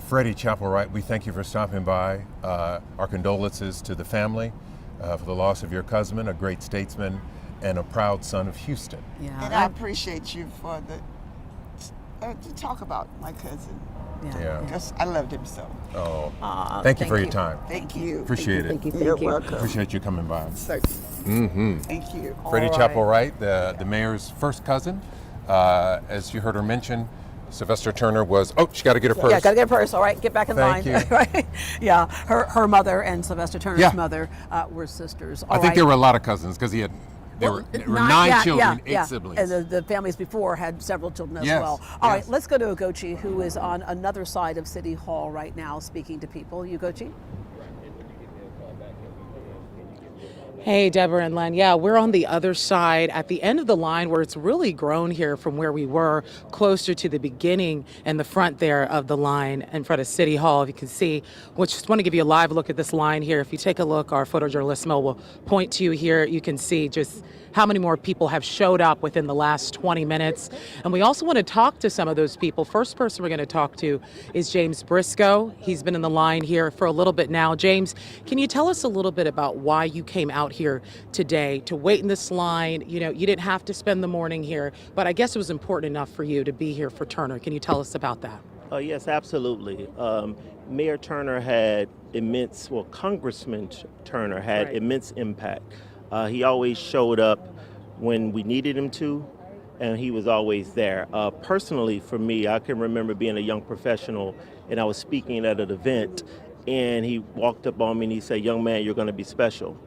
A: Freddie Chapelwright, we thank you for stopping by. Our condolences to the family for the loss of your cousin, a great statesman and a proud son of Houston.
B: Yeah.
M: And I appreciate you for to talk about my cousin.
A: Yeah.
M: Because I loved him so.
A: Oh, thank you for your time.
M: Thank you.
A: Appreciate it.
B: Thank you.
M: You're welcome.
A: Appreciate you coming by.
M: Certainly.
A: Mm-hmm.
M: Thank you.
A: Freddie
B: All right.
A: Chapelwright, the mayor's first cousin. As you heard her mention, Sylvester-Turner was, she got to get her purse.
B: Yeah, gotta get her purse. All right, get back in
A: Thank
B: line.
A: you.
B: Right? Yeah, her mother and Sylvester-Turner's
A: Yeah.
B: mother were sisters.
A: I think there were a lot of cousins because there were 9 children, 8 siblings.
B: And the families before had several children as
A: Yes,
B: well. All right,
A: yes.
B: let's go to Ugochi, who is on another side of City Hall right now speaking to people. Ugochi?
G: Hey, Deborah and Len. Yeah, we're on the other side at the end of the line where it's really grown here from where we were, closer to the beginning and the front there of the line in front of City Hall. If you can see, just want to give you a live look at this line here. If you take a look, our photojournalist Mo will point to you here. You can see just how many more people have showed up within the last 20 minutes. And we also want to talk to some of those people. First person we're going to talk to is James Briscoe. He's been in the line here for a little bit now. James, can you tell us a little bit about why you came out here today to wait in this line? You didn't have to spend the morning here, but I guess it was important enough for you to be here for Turner. Can you tell us about that?
N: Yes, absolutely. Mayor Turner had Congressman Turner had immense impact. He always showed up when we needed him to, and he was always there. Personally, for me, I can remember being a young professional, and I was speaking at an event, and he walked up on me and he said, "Young man, you're going to be special."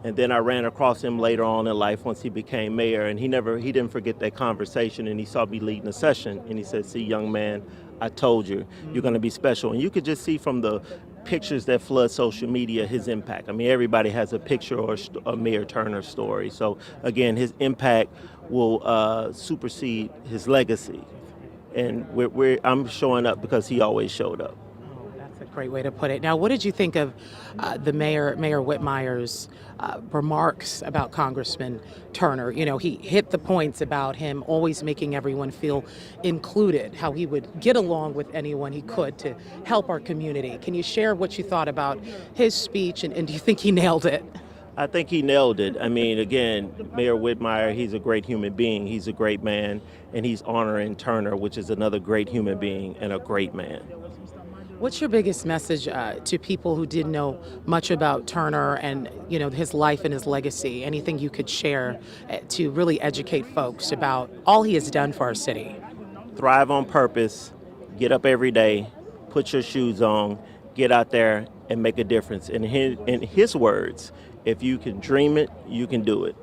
N: And then I ran across him later on in life once he became mayor, and he didn't forget that conversation, and he saw me leading a session, and he said, "See, young man, I told you, you're going to be special." And you could just see from the pictures that flood social media his impact. I mean, everybody has a picture or a Mayor Turner story. So again, his impact will supersede his legacy. And I'm showing up because he always showed up.
G: That's a great way to put it. Now, what did you think of the Mayor Whitmire's remarks about Congressman Turner? He hit the points about him always making everyone feel included, how he would get along with anyone he could to help our community. Can you share what you thought about his speech, and do you think he nailed it?
N: I think he nailed it. I mean, again, Mayor Whitmire, he's a great human being. He's a great man, and he's honoring Turner, which is another great human being and a great man.
G: What's your biggest message to people who didn't know much about Turner and his life and his legacy? Anything you could share to really educate folks about all he has done for our city?
N: Thrive on purpose, get up every day, put your shoes on, get out there and make a difference. In his words, if you can dream it, you can do it.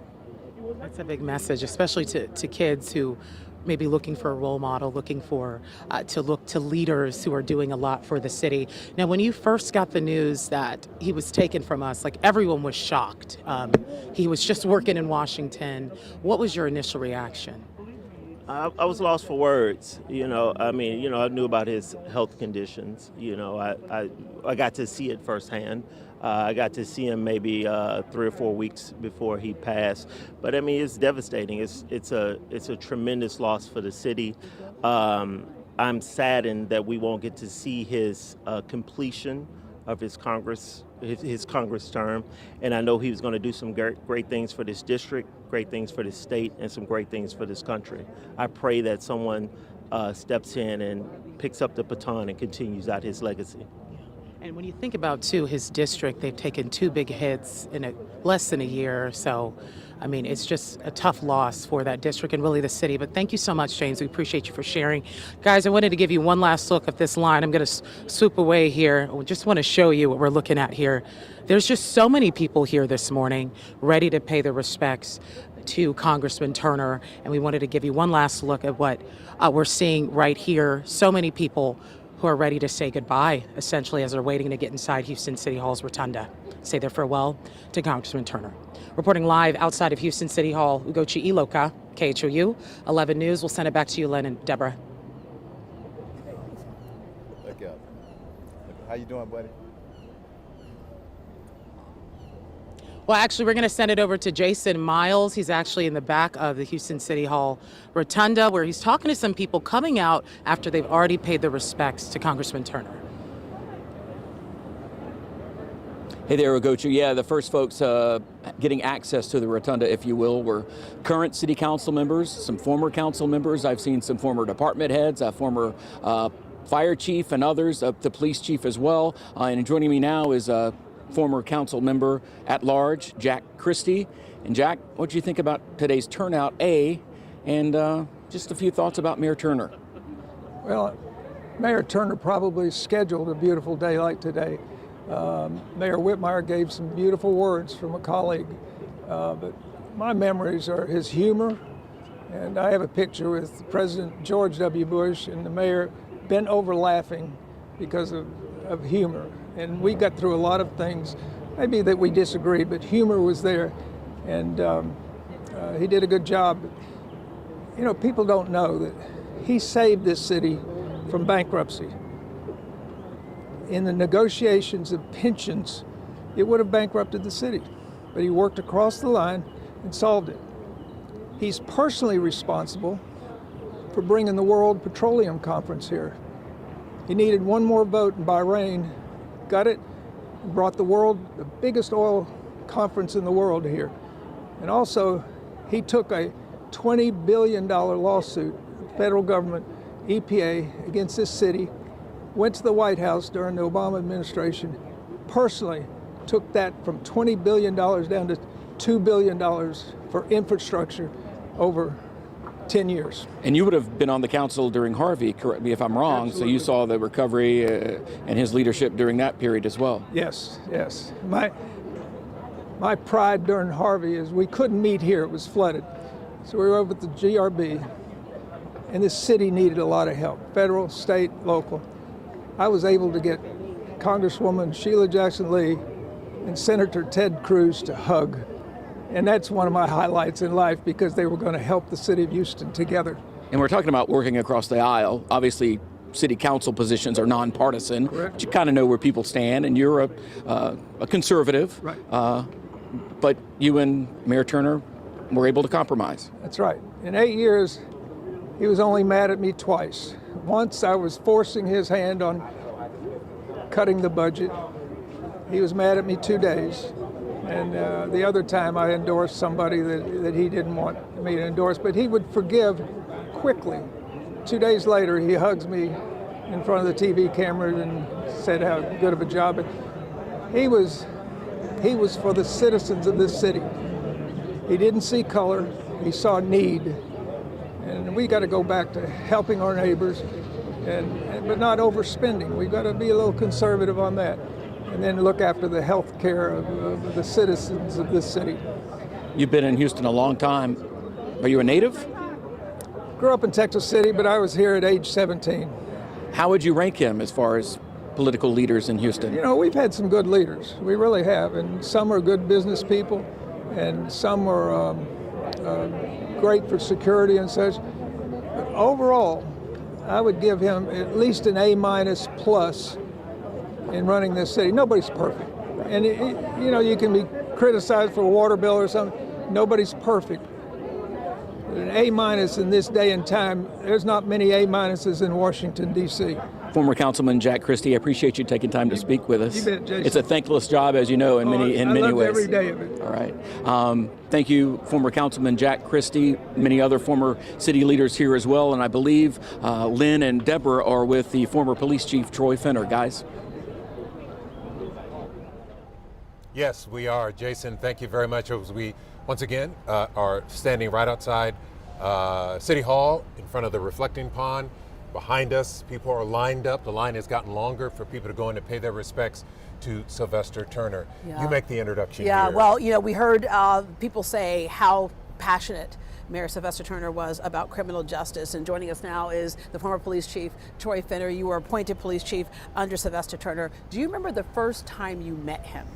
G: That's a big message, especially to kids who may be looking for a role model, looking for to look to leaders who are doing a lot for the city. Now, when you first got the news that he was taken from us, everyone was shocked. He was just working in Washington. What was your initial reaction?
N: I was lost for words. I knew about his health conditions. I got to see it firsthand. I got to see him maybe 3 or 4 weeks before he passed. But it's devastating. It's a tremendous loss for the city. I'm saddened that we won't get to see his completion of his Congress term, and I know he was going to do some great things for this district, great things for this state, and some great things for this country. I pray that someone steps in and picks up the baton and continues out his legacy.
G: And when you think about, too, his district, they've taken 2 big hits in less than a year or so. I mean, it's just a tough loss for that district and really the city. But thank you so much, James. We appreciate you for sharing. Guys, I wanted to give you one last look at this line. I'm going to swoop away here. I just want to show you what we're looking at here. There's just so many people here this morning ready to pay their respects to Congressman Turner. And we wanted to give you one last look at what we're seeing right here. So many people who are ready to say goodbye, essentially, as they're waiting to get inside Houston City Hall's rotunda, say their farewell to Congressman Turner. Reporting live outside of Houston City Hall, Ugochi Iloka, KHOU 11 News. We'll send it back to you, Len and Deborah.
O: Look up. How you doing, buddy?
G: Well, actually, we're going to send it over to Jason Miles. He's actually in the back of the Houston City Hall rotunda, where he's talking to some people coming out after they've already paid their respects to Congressman Turner.
C: Hey there, Ugochi. Yeah, the first folks getting access to the rotunda, if you will, were current city council members, some former council members. I've seen some former department heads, a former fire chief and others, the police chief as well. And joining me now is former council member at large, Jack Christie. And Jack, what do you think about today's turnout, and just a few thoughts about Mayor Turner?
P: Well, Mayor Turner probably scheduled a beautiful day like today. Mayor Whitmire gave some beautiful words from a colleague, but my memories are his humor, and I have a picture with President George W. Bush and the mayor bent over laughing because of humor. And we got through a lot of things, maybe that we disagreed, but humor was there, and he did a good job. You know, people don't know that he saved this city from bankruptcy. In the negotiations of pensions, it would have bankrupted the city, but he worked across the line and solved it. He's personally responsible for bringing the World Petroleum Conference here. He needed one more vote in Bahrain, got it, and brought the biggest oil conference in the world here. And also, he took a $20 billion lawsuit, federal government, EPA, against this city, went to the White House during the Obama administration, personally took that from $20 billion down to $2 billion for infrastructure over 10 years.
C: And you would have been on the council during Harvey, correct me if I'm wrong,
P: Absolutely.
C: So you saw the recovery and his leadership during that period as well.
P: Yes, yes. My pride during Harvey is we couldn't meet here, it was flooded. So we were over at the GRB, and this city needed a lot of help, federal, state, local. I was able to get Congresswoman Sheila Jackson Lee and Senator Ted Cruz to hug. And that's one of my highlights in life because they were going to help the city of Houston together.
C: And we're talking about working across the aisle. Obviously, city council positions are nonpartisan.
P: Correct.
C: But you kind of know where people stand, and you're a conservative.
P: Right.
C: But you and Mayor Turner were able to compromise.
P: That's right. In 8 years, he was only mad at me twice. Once I was forcing his hand on cutting the budget. He was mad at me 2 days. And the other time I endorsed somebody that he didn't want me to endorse, but he would forgive quickly. 2 days later, he hugs me in front of the TV cameras and said how good of a job. But he was for the citizens of this city. He didn't see color, he saw need. And we got to go back to helping our neighbors, but not overspending. We've got to be a little conservative on that. And then look after the health care of the citizens of this city.
C: You've been in Houston a long time. Are you a native?
P: Grew up in Texas City, but I was here at age 17.
C: How would you rank him as far as political leaders in Houston?
P: You know, we've had some good leaders. We really have. And some are good business people, and some are great for security and such. But overall, I would give him at least an A- plus in running this city. Nobody's perfect. And, you know, you can be criticized for a water bill or something. Nobody's perfect. An A- in this day and time, there's not many A-minuses in Washington, D.C.
C: Former Councilman Jack Christie, I appreciate you taking time to speak with us.
P: You bet, Jason.
C: It's a thankless job, as you know, in many
P: I
C: ways.
P: every day of it.
C: All right. Thank you, former Councilman Jack Christie, many other former city leaders here as well, and I believe Lynn and Deborah are with the former police chief Troy Fenner. Guys.
A: Yes, we are. Jason, thank you very much. As we, once again, are standing right outside City Hall in front of the reflecting pond. Behind us, people are lined up. The line has gotten longer for people to go in to pay their respects to Sylvester Turner.
B: Yeah.
A: You make the introduction
B: Yeah,
A: here.
B: well, we heard people say how passionate Mayor Sylvester Turner was about criminal justice. And joining us now is the former police chief, Troy Fenner. You were appointed police chief under Sylvester Turner. Do you remember the first time you met him?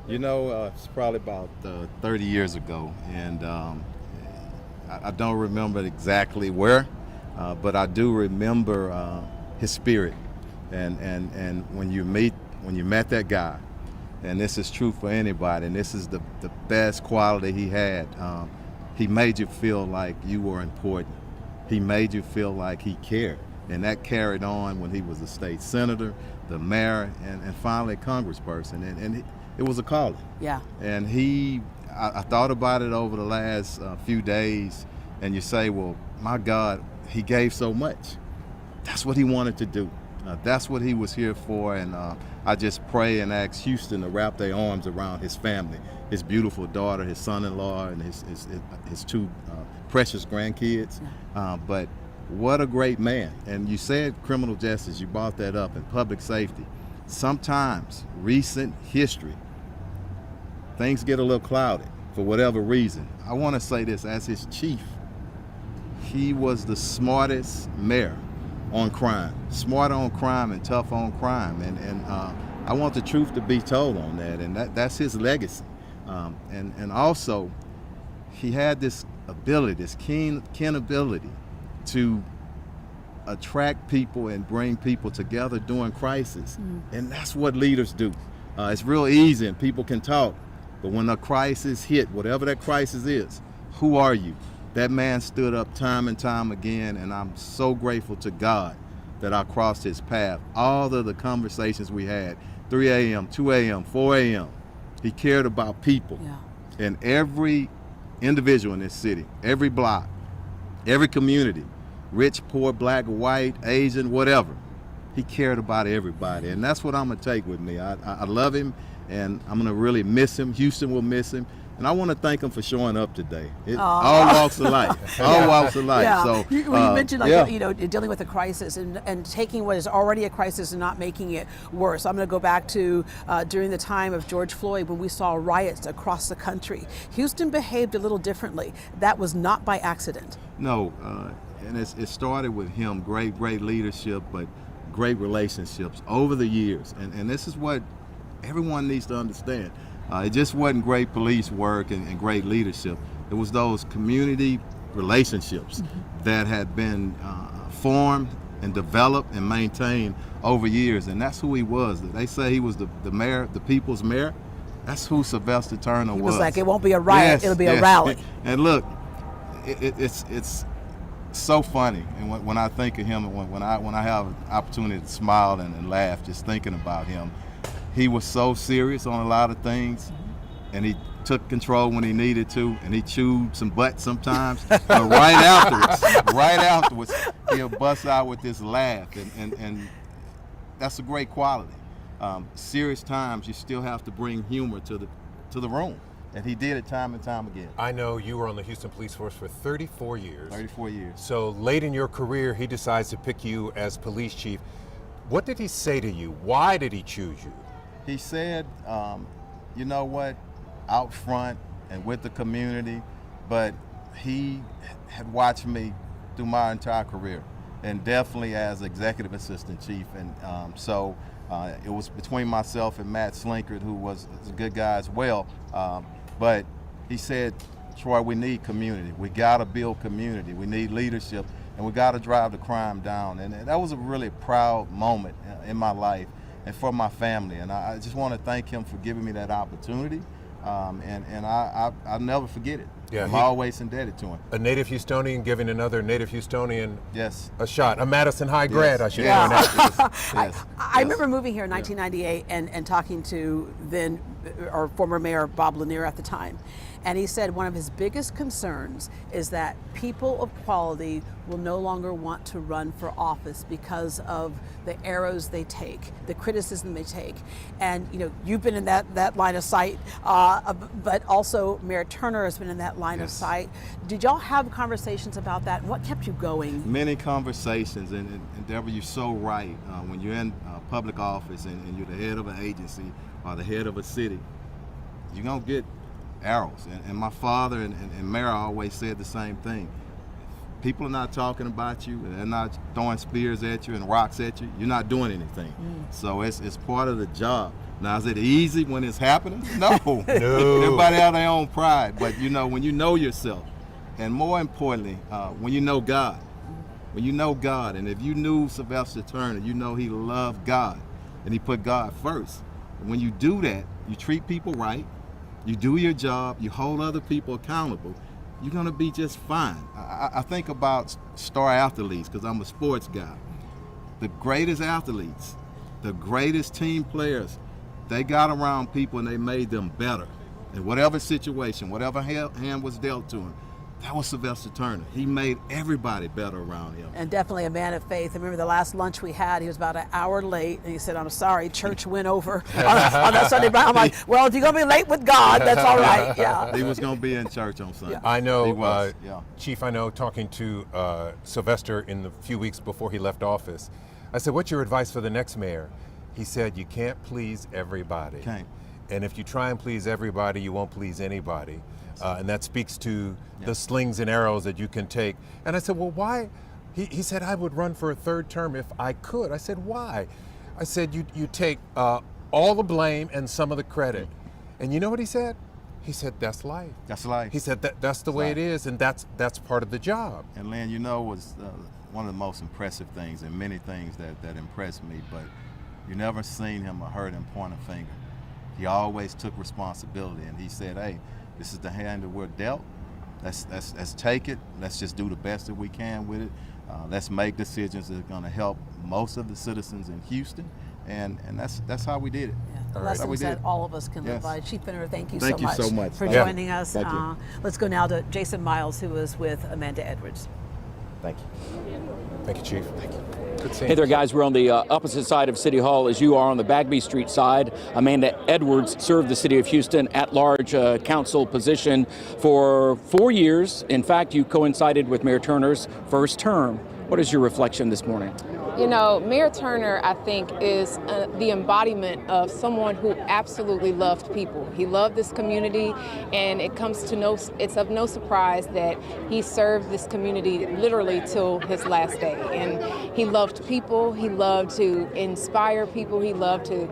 O: It's probably about 30 years ago, and I don't remember exactly where, but I do remember his spirit, and when you met that guy, and this is true for anybody, and this is the best quality he had. He made you feel like you were important. He made you feel like he cared, and that carried on when he was a state senator, the mayor, and finally a congressperson, and it was a calling.
B: Yeah.
O: And I thought about it over the last few days, and you say, well, my God, he gave so much. That's what he wanted to do. That's what he was here for, and I just pray and ask Houston to wrap their arms around his family, his beautiful daughter, his son-in-law, and his two precious grandkids. But what a great man. And you said criminal justice, you brought that up, and public safety. Sometimes recent history, things get a little clouded for whatever reason. I want to say this, as his chief, he was the smartest mayor on crime, smart on crime and tough on crime, and I want the truth to be told on that, and that's his legacy. And also, he had this ability, this keen ability to attract people and bring people together during crisis, and that's what leaders do. It's real easy and people can talk, but when a crisis hit, whatever that crisis is, who are you? That man stood up time and time again, and I'm so grateful to God that I crossed his path. All of the conversations we had, 3 a.m., 2 a.m., 4 a.m., he cared about people. Yeah. And every individual in this city, every block, every community, rich, poor, black, white, Asian, whatever, he cared about everybody. And that's what I'm going to take with me. I love him, and I'm going to really miss him. Houston will miss him. And I want to thank him for showing up today. All walks of life. All walks of life.
B: Yeah.
O: So,
B: you mentioned dealing with a crisis and taking what is already a crisis and not making it worse. I'm going to go back to during the time of George Floyd, when we saw riots across the country. Houston behaved a little differently. That was not by accident.
O: No, and it started with him. Great leadership, but great relationships over the years. And this is what everyone needs to understand. It just wasn't great police work and great leadership. It was those community relationships that had been formed and developed and maintained over years, and that's who he was. They say he was the mayor, the people's mayor. That's who Sylvester Turner was.
B: He was like, it won't be a riot, it'll be a rally.
O: And look, it's so funny, and when I think of him, and when I have an opportunity to smile and laugh just thinking about him. He was so serious on a lot of things, and he took control when he needed to, and he chewed some butt sometimes. But right afterwards, he'll bust out with this laugh, and that's a great quality. Serious times, you still have to bring humor to the room, and he did it time and time again.
A: I know you were on the Houston Police Force for 34 years.
O: 34 years.
A: So late in your career, he decides to pick you as police chief. What did he say to you? Why did he choose you?
O: He said, you know what, out front and with the community, but he had watched me through my entire career, and definitely as executive assistant chief. And so it was between myself and Matt Slinkard, who was a good guy as well. But he said, Troy, we need community. We gotta build community. We need leadership, and we gotta drive the crime down. And that was a really proud moment in my life and for my family, and I just want to thank him for giving me that opportunity, and I'll never forget it.
A: Yeah,
O: I'm always indebted to him.
A: A native Houstonian giving another native Houstonian
O: Yes.
A: a shot. A Madison High grad, I should
B: Yeah.
A: point out.
B: I remember moving here in 1998 and talking to then or former Mayor Bob Lanier at the time. And he said one of his biggest concerns is that people of quality will no longer want to run for office because of the arrows they take, the criticism they take. And you know, you've been in that line of sight, but also Mayor Turner has been in that line of sight. Did y'all have conversations about that? What kept you going?
O: Many conversations, and Deborah, you're so right. When you're in public office and you're the head of an agency or the head of a city, you're gonna get arrows. And my father and Mayor always said the same thing. People are not talking about you, and they're not throwing spears at you and rocks at you, you're not doing anything. So it's part of the job. Now, is it easy when it's happening? No.
A: No.
O: Everybody have their own pride, but you know, when you know yourself, and more importantly, when you know God, and if you knew Sylvester Turner, you know he loved God, and he put God first. And when you do that, you treat people right, you do your job, you hold other people accountable, you're gonna be just fine. I think about star athletes, because I'm a sports guy. The greatest athletes, the greatest team players, they got around people and they made them better. In whatever situation, whatever hand was dealt to him, that was Sylvester Turner. He made everybody better around him.
B: And definitely a man of faith. I remember the last lunch we had, he was about an hour late, and he said, "I'm sorry, church went over on that Sunday." I'm like, well, if you're going to be late with God, that's all right. Yeah.
O: He was going to be in church on Sunday.
A: I know,
O: He was,
A: Chief, I know, talking to Sylvester in the few weeks before he left office, I said, what's your advice for the next mayor? He said, you can't please everybody.
O: Can't.
A: And if you try and please everybody, you won't please anybody. And that speaks to the slings and arrows that you can take. And I said, well, why? He said, I would run for a third term if I could. I said, why? I said, you take all the blame and some of the credit. And you know what he said? He said, that's life.
O: That's life.
A: He said, that's the way it is, and that's part of the job.
O: And Lynn, you know, was one of the most impressive things, and many things that impressed me, but you never seen him a hurt and point a finger. He always took responsibility, and he said, hey, this is the hand that we're dealt. Let's take it. Let's just do the best that we can with it. Let's make decisions that are going to help most of the citizens in Houston, and that's how we did it.
B: Yeah. Lessons that all of us can live by. Chief Benner, thank you so much for joining us.
O: Thank you.
B: Let's go now to Jason Miles, who is with Amanda Edwards.
O: Thank you.
A: Thank you, Chief. Thank you.
C: Hey there, guys. We're on the opposite side of City Hall as you are on the Bagby Street side. Amanda Edwards served the city of Houston at-large council position for 4 years. In fact, you coincided with Mayor Turner's first term. What is your reflection this morning?
Q: You know, Mayor Turner, I think, is the embodiment of someone who absolutely loved people. He loved this community, and it's of no surprise that he served this community literally till his last day. And he loved people, he loved to inspire people, he loved to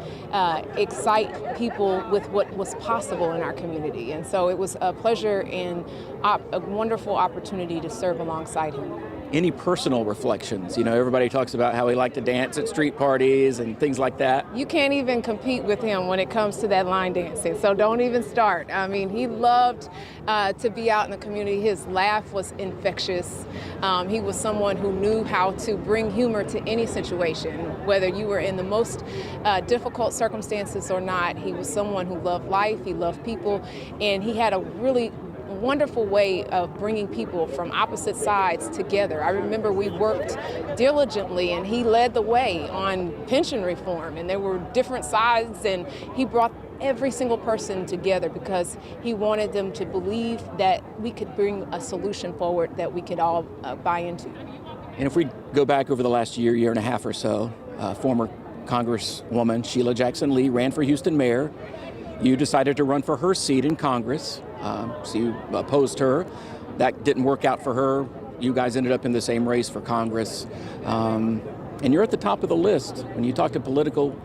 Q: excite people with what was possible in our community. And so it was a pleasure and a wonderful opportunity to serve alongside him.
C: Any personal reflections? You know, everybody talks about how he liked to dance at street parties and things like that.
Q: You can't even compete with him when it comes to that line dancing, so don't even start. I mean, he loved to be out in the community. His laugh was infectious. He was someone who knew how to bring humor to any situation, whether you were in the most difficult circumstances or not. He was someone who loved life, he loved people, and he had a really wonderful way of bringing people from opposite sides together. I remember we worked diligently, and he led the way on pension reform, and there were different sides, and he brought every single person together because he wanted them to believe that we could bring a solution forward that we could all buy into.
C: And if we go back over the last year and a half or so, former Congresswoman Sheila Jackson Lee ran for Houston mayor. You decided to run for her seat in Congress. So you opposed her. That didn't work out for her. You guys ended up in the same race for Congress. And you're at the top of the list when you talk to political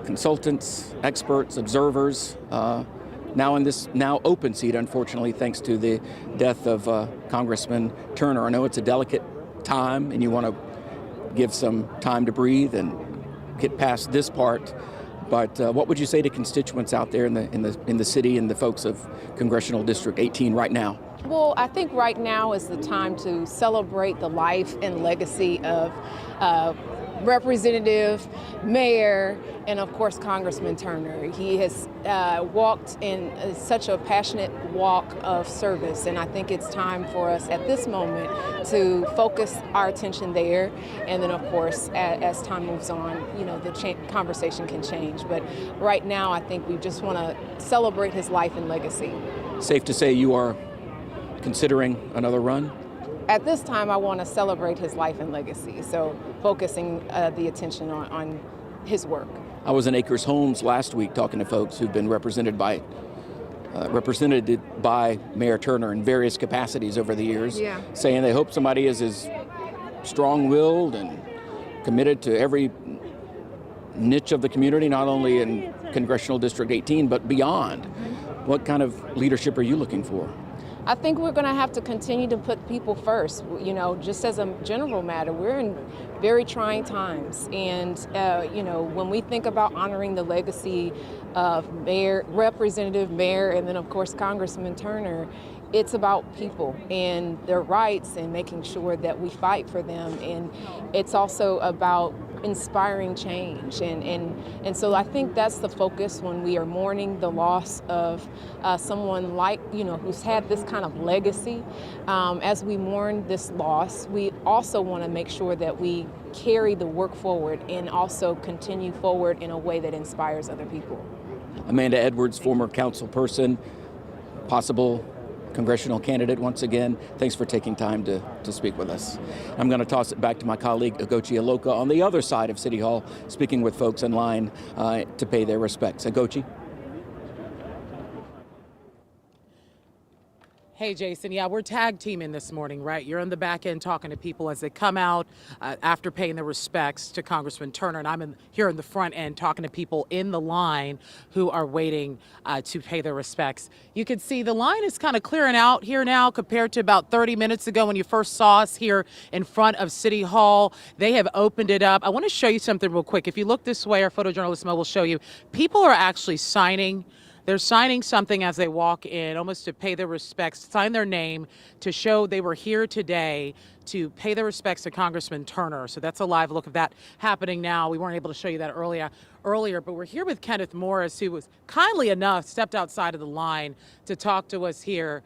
C: consultants, experts, observers. Now in this now open seat, unfortunately, thanks to the death of Congressman Turner. I know it's a delicate time and you want to give some time to breathe and get past this part. But what would you say to constituents out there in the city and the folks of Congressional District 18 right now?
Q: Well, I think right now is the time to celebrate the life and legacy of Representative, Mayor, and of course Congressman Turner. He has walked in such a passionate walk of service, and I think it's time for us at this moment to focus our attention there. And then of course, as time moves on, you know, the conversation can change. But right now, I think we just want to celebrate his life and legacy.
C: Safe to say you are considering another run?
Q: At this time, I want to celebrate his life and legacy, so focusing the attention on his work.
C: I was in Acres Homes last week talking to folks who've been represented by Mayor Turner in various capacities over the years, saying they hope somebody is as strong-willed and committed to every niche of the community, not only in Congressional District 18, but beyond. What kind of leadership are you looking for?
Q: I think we're going to have to continue to put people first. You know, just as a general matter, we're in very trying times. And, you know, when we think about honoring the legacy of Representative, Mayor, and then, of course, Congressman Turner, it's about people and their rights and making sure that we fight for them. And it's also about inspiring change. And so I think that's the focus when we are mourning the loss of someone like, you know, who's had this kind of legacy. As we mourn this loss, we also want to make sure that we carry the work forward and also continue forward in a way that inspires other people.
C: Amanda Edwards, former council person, possible congressional candidate once again. Thanks for taking time to speak with us. I'm going to toss it back to my colleague, Agochi Aloka, on the other side of City Hall, speaking with folks in line to pay their respects. Agochi?
G: Hey, Jason. Yeah, we're tag teaming this morning, right? You're on the back end talking to people as they come out after paying their respects to Congressman Turner. And I'm here in the front end talking to people in the line who are waiting to pay their respects. You can see the line is kind of clearing out here now compared to about 30 minutes ago when you first saw us here in front of City Hall. They have opened it up. I want to show you something real quick. If you look this way, our photojournalist Mo will show you. People are actually signing. They're signing something as they walk in, almost to pay their respects, sign their name to show they were here today to pay their respects to Congressman Turner. So that's a live look of that happening now. We weren't able to show you that earlier, but we're here with Kenneth Morris, who was kindly enough stepped outside of the line to talk to us here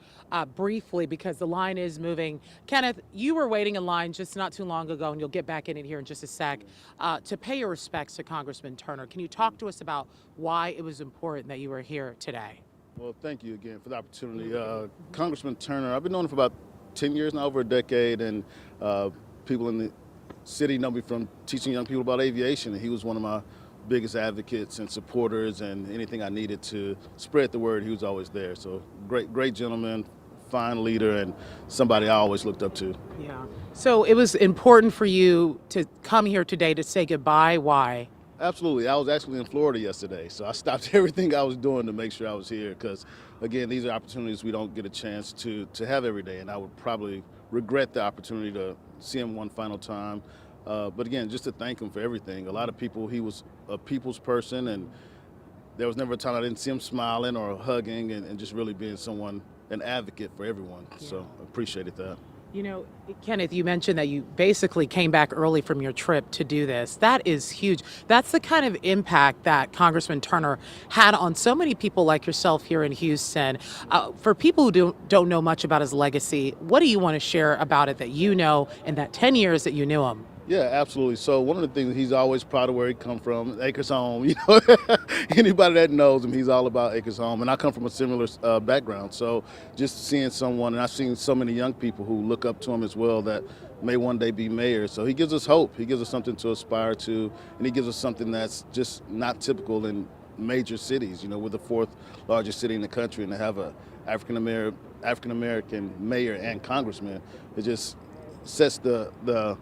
G: briefly because the line is moving. Kenneth, you were waiting in line just not too long ago, and you'll get back in it here in just a sec, to pay your respects to Congressman Turner. Can you talk to us about why it was important that you were here today?
R: Well, thank you again for the opportunity. Congressman Turner, I've been knowing him for about 10 years now, over a decade, and people in the city know me from teaching young people about aviation, and he was one of my biggest advocates and supporters, and anything I needed to spread the word, he was always there. So great gentleman, fine leader, and somebody I always looked up to.
G: Yeah. So it was important for you to come here today to say goodbye. Why?
R: Absolutely. I was actually in Florida yesterday, so I stopped everything I was doing to make sure I was here because, again, these are opportunities we don't get a chance to have every day, and I would probably regret the opportunity to see him one final time. But again, just to thank him for everything. A lot of people, he was a people's person, and there was never a time I didn't see him smiling or hugging and just really being someone, an advocate for everyone. Yeah. So I appreciated that.
G: You know, Kenneth, you mentioned that you basically came back early from your trip to do this. That is huge. That's the kind of impact that Congressman Turner had on so many people like yourself here in Houston. For people who don't know much about his legacy, what do you want to share about it that you know in that 10 years that you knew him?
R: Yeah, absolutely. So one of the things, he's always proud of where he come from, Acres Home. You know, anybody that knows him, he's all about Acres Home. And I come from a similar background. So just seeing someone, and I've seen so many young people who look up to him as well that may one day be mayor. So he gives us hope. He gives us something to aspire to, and he gives us something that's just not typical in major cities. You know, we're the 4th largest city in the country, and to have a African American mayor and congressman, it just sets the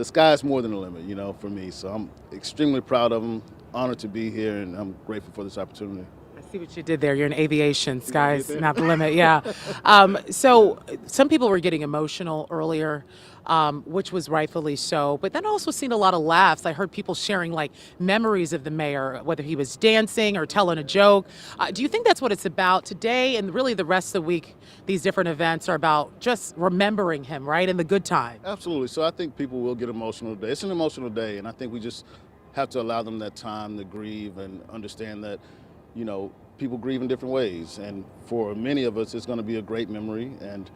R: sky's more than the limit, you know, for me. So I'm extremely proud of him, honored to be here, and I'm grateful for this opportunity.
G: I See what you did there. You're in aviation. Sky's not the limit. Yeah. So some people were getting emotional earlier, which was rightfully so. But then also seen a lot of laughs. I heard people sharing like memories of the mayor, whether he was dancing or telling a joke. Do you think that's what it's about today, and really the rest of the week? These different events are about just remembering him, right, in the good time.
R: Absolutely. So I think people will get emotional today. It's an emotional day, and I think we just have to allow them that time to grieve and understand that, you know, people grieve in different ways. And for many of us, it's going to be a great memory. And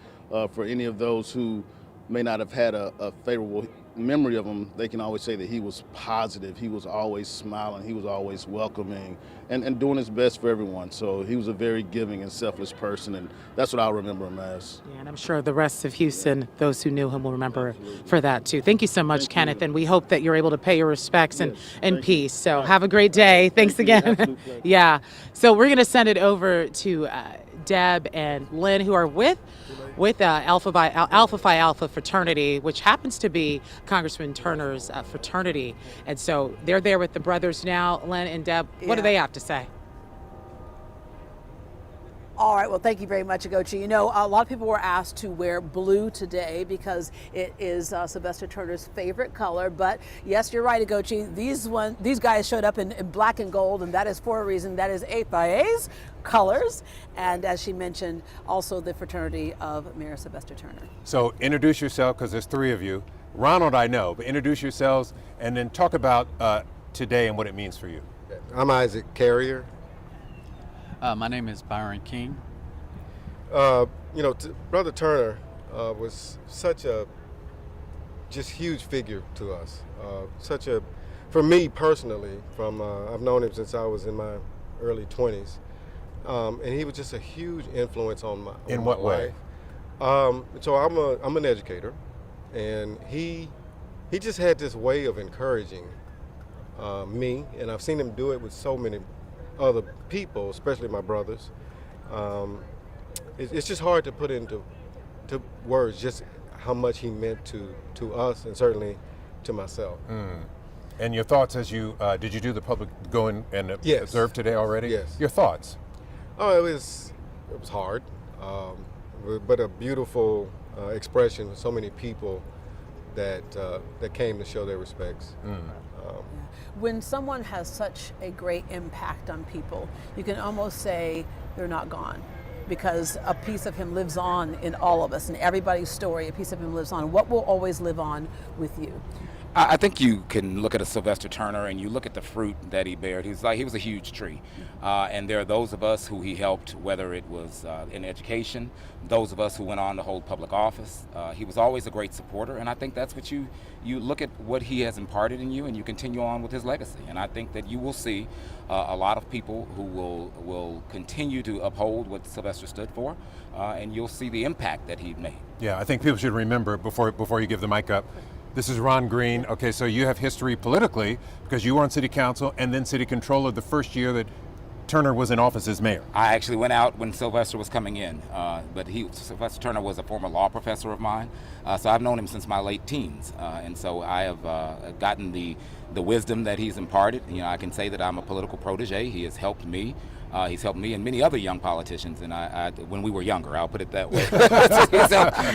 R: for any of those who may not have had a favorable memory of him, they can always say that he was positive. He was always smiling. He was always welcoming and doing his best for everyone. So he was a very giving and selfless person, and that's what I'll remember him as.
G: Yeah, and I'm sure the rest of Houston, those who knew him, will remember for that too. Thank you so much, Kenneth, and we hope that you're able to pay your respects in peace. So have a great day. Thanks again. Yeah. So we're going to send it over to Deb and Lynn, who are with Alpha Phi Alpha fraternity, which happens to be Congressman Turner's fraternity. And so they're there with the brothers now. Lynn and Deb, what do they have to say?
B: All right, well, thank you very much, Agochi. You know, a lot of people were asked to wear blue today because it is Sylvester Turner's favorite color. But yes, you're right, Agochi. These guys showed up in black and gold, and that is for a reason. That is AFIA's colors. And as she mentioned, also the fraternity of Mayor Sylvester Turner.
A: So introduce yourself, because there's three of you. Ronald, I know, but introduce yourselves and then talk about today and what it means for you.
S: I'm Isaac Carrier.
T: My name is Byron King.
S: You know, Brother Turner was such a just huge figure to us. For me personally, I've known him since I was in my early 20s, and he was just a huge influence on my
A: In what way?
S: So I'm an educator, and he just had this way of encouraging me, and I've seen him do it with so many other people, especially my brothers. It's just hard to put into words just how much he meant to us, and certainly to myself.
A: And your thoughts as you did you do the public go in and observe today already?
S: Yes.
A: Your thoughts?
S: Oh, it was hard, but a beautiful expression of so many people that came to show their respects.
B: When someone has such a great impact on people, you can almost say they're not gone, because a piece of him lives on in all of us. In everybody's story, a piece of him lives on. What will always live on with you?
U: I think you can look at a Sylvester Turner and you look at the fruit that he bared. He was a huge tree. And there are those of us who he helped, whether it was in education, those of us who went on to hold public office. He was always a great supporter, and I think that's what you look at what he has imparted in you, and you continue on with his legacy. And I think that you will see a lot of people who will continue to uphold what Sylvester stood for, and you'll see the impact that he made.
A: Yeah, I think people should remember before you give the mic up. This is Ron Green. Okay, so you have history politically because you were on city council and then city controller the first year that Turner was in office as mayor.
U: I actually went out when Sylvester was coming in, but Sylvester Turner was a former law professor of mine, so I've known him since my late teens, and so I have gotten the wisdom that he's imparted. You know, I can say that I'm a political protege. He has helped me. He's helped me and many other young politicians, and I when we were younger, I'll put it that way.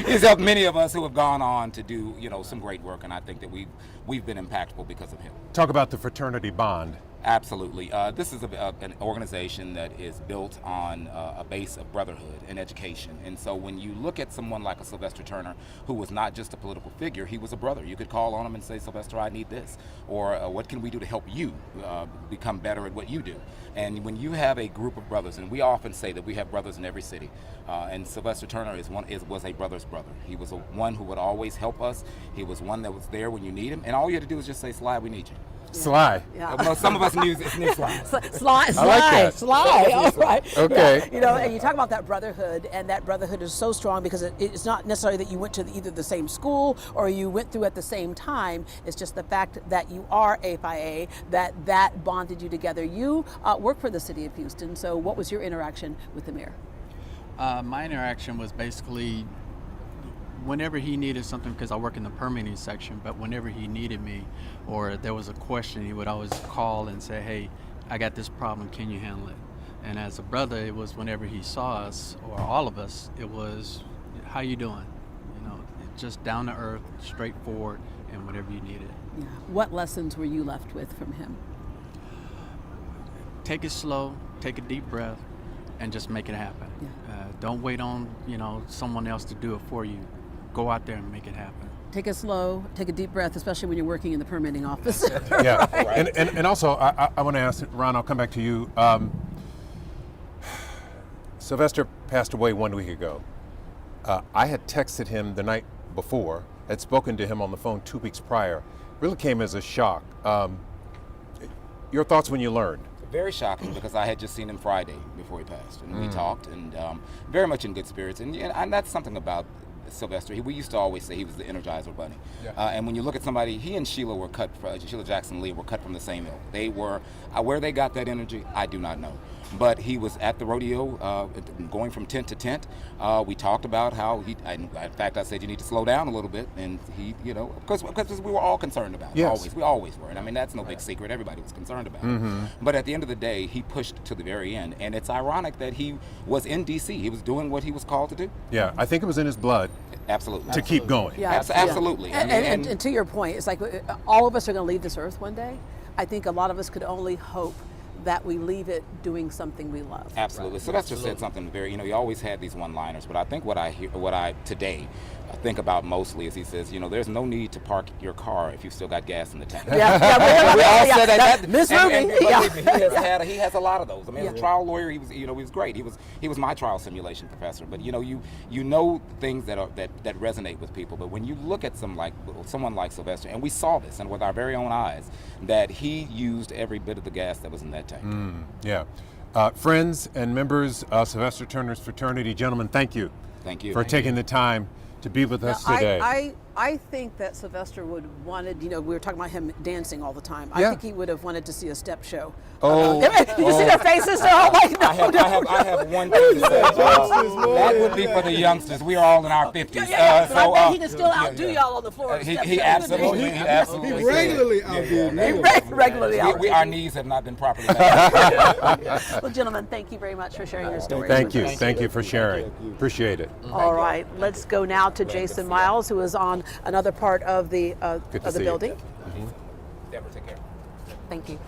U: he's helped many of us who have gone on to do, you know, some great work, and I think that we've been impactful because of him.
A: Talk about the fraternity bond.
U: Absolutely. This is an organization that is built on a base of brotherhood and education. And so when you look at someone like a Sylvester Turner, who was not just a political figure, he was a brother. You could call on him and say, Sylvester, I need this. Or what can we do to help you become better at what you do? And when you have a group of brothers, and we often say that we have brothers in every city, and Sylvester Turner was a brother's brother. He was one who would always help us. He was one that was there when you need him. And all you had to do was just say, Sly, we need you.
A: Sly.
U: Yeah. Well, some of us knew Sly.
B: Sly.
A: I like that.
B: Sly. All right.
A: Okay.
B: Yeah. You know, and you talk about that brotherhood, and that brotherhood is so strong because it's not necessarily that you went to either the same school or you went through at the same time. It's just the fact that you are AFIA, that bonded you together. You work for the city of Houston, so what was your interaction with the mayor?
T: My interaction was basically whenever he needed something, because I work in the permitting section, but whenever he needed me or there was a question, he would always call and say, hey, I got this problem, can you handle it? And as a brother, it was whenever he saw us, or all of us, it was, how you doing? You know, just down to earth, straightforward, and whatever you needed.
B: Yeah. What lessons were you left with from him?
T: Take it slow, take a deep breath, and just make it happen.
B: Yeah.
T: Don't wait on, someone else to do it for you. Go out there and make it happen.
B: Take it slow, take a deep breath, especially when you're working in the permitting office.
A: Yeah, and also I want to ask, Ron, I'll come back to you. Sylvester passed away 1 week ago. I had texted him the night before, had spoken to him on the phone 2 weeks prior. Really came as a shock. Your thoughts when you learned?
U: Very shocking, because I had just seen him Friday before he passed, and we talked, and very much in good spirits. And that's something about Sylvester. We used to always say he was the Energizer Bunny. Yeah. And when you look at somebody, he and Sheila were cut, Sheila Jackson Lee were cut from the same ilk. They were, where they got that energy, I do not know. But he was at the rodeo, going from tent to tent. We talked about how in fact, I said, you need to slow down a little bit. And he, because we were all concerned about it.
A: Yes.
U: We always were. And I mean, that's no big secret. Everybody was concerned about it. But at the end of the day, he pushed to the very end. And it's ironic that he was in D.C. He was doing what he was called to do.
A: Yeah, I think it was in his blood.
U: Absolutely.
A: To keep going.
B: Yeah,
U: absolutely.
B: Yeah. And to your point, it's like all of us are going to leave this earth one day. I think a lot of us could only hope that we leave it doing something we love.
U: Absolutely. Right. Sylvester said something very, he always had these one-liners, but I think what I today think about mostly is he says, there's no need to park your car if you've still got gas in the tank.
B: We all said that. Miss Ruby.
U: He has a lot of those. I mean, as a trial lawyer, he was great. He was my trial simulation professor. But you know things that resonate with people. But when you look at someone like Sylvester, and we saw this, and with our very own eyes, that he used every bit of the gas that was in that tank.
A: Yeah. Friends and members of Sylvester Turner's fraternity, gentlemen, thank you.
U: Thank you.
A: For taking the time to be with us today.
B: I think that Sylvester would wanted, we were talking about him dancing all the time.
A: Yeah.
B: I think he would have wanted to see a step show.
A: Oh.
B: You see their faces? They're all like,
U: I have one thing to say. That would be for the youngsters. We are all in our 50s.
B: But I bet he can still outdo y'all on the floor.
U: He absolutely.
S: He regularly outdid me.
B: Regularly outdid.
U: Our knees have not been properly met.
B: Well, gentlemen, thank you very much for sharing your story.
A: Thank you. Thank you for sharing. Appreciate it.
B: All right, let's go now to Jason Miles, who is on another part of the building.
U: Deborah, take care.
B: Thank you.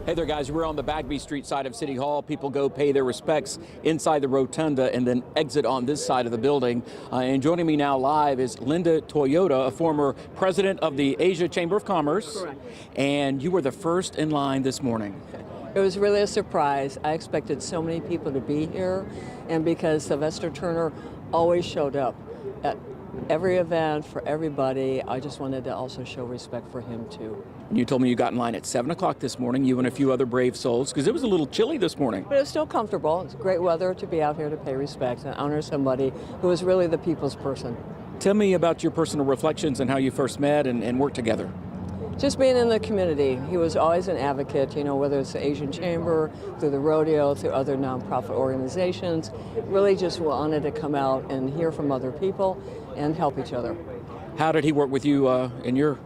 C: Hey there, guys. We're on the Bagby Street side of City Hall. People go pay their respects inside the rotunda and then exit on this side of the building. And joining me now live is Linda Toyota, a former president of the Asia Chamber of Commerce.
B: Correct.
C: And you were the first in line this morning.
F: It was really a surprise. I expected so many people to be here, and because Sylvester Turner always showed up at every event for everybody, I just wanted to also show respect for him too.
C: You told me you got in line at 7 o'clock this morning, you and a few other brave souls, because it was a little chilly this morning.
F: But it was still comfortable. It's great weather to be out here to pay respects and honor somebody who is really the people's person.
C: Tell me about your personal reflections and how you first met and worked together.
F: Just being in the community, he was always an advocate, whether it's the Asian Chamber, through the rodeo, through other nonprofit organizations. Really just wanted to come out and hear from other people and help each other.
C: How did he work with you in your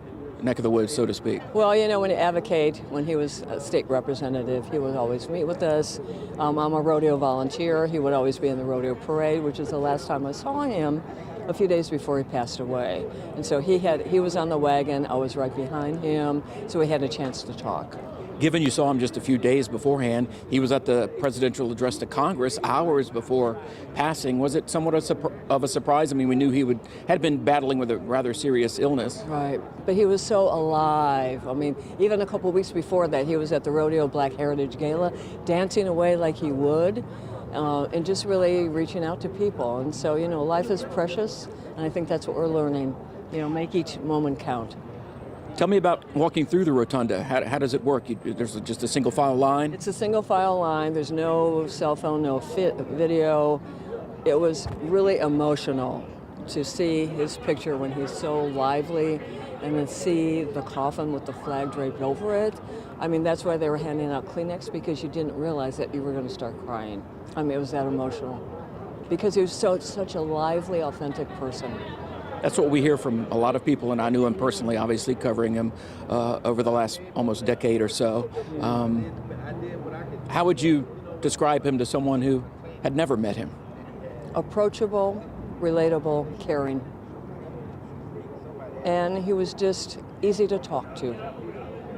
C: neck of the woods, so to speak?
F: Well, when he advocated, when he was a state representative, he would always meet with us. I'm a rodeo volunteer. He would always be in the rodeo parade, which is the last time I saw him a few days before he passed away. And so he was on the wagon, I was right behind him, so we had a chance to talk.
C: Given you saw him just a few days beforehand, he was at the presidential address to Congress hours before passing. Was it somewhat of a surprise? I mean, we knew he had been battling with a rather serious illness.
F: Right, but he was so alive. I mean, even a couple of weeks before that, he was at the Rodeo Black Heritage Gala, dancing away like he would, and just really reaching out to people. And so, life is precious, and I think that's what we're learning. Make each moment count.
C: Tell me about walking through the rotunda. How does it work? There's just a single file line?
F: It's a single file line. There's no cell phone, no video. It was really emotional to see his picture when he's so lively and then see the coffin with the flag draped over it. I mean, that's why they were handing out Kleenex, because you didn't realize that you were going to start crying. I mean, it was that emotional because he was such a lively, authentic person.
C: That's what we hear from a lot of people, and I knew him personally, obviously covering him over the last almost decade or so. How would you describe him to someone who had never met him?
F: Approachable, relatable, caring. And he was just easy to talk to.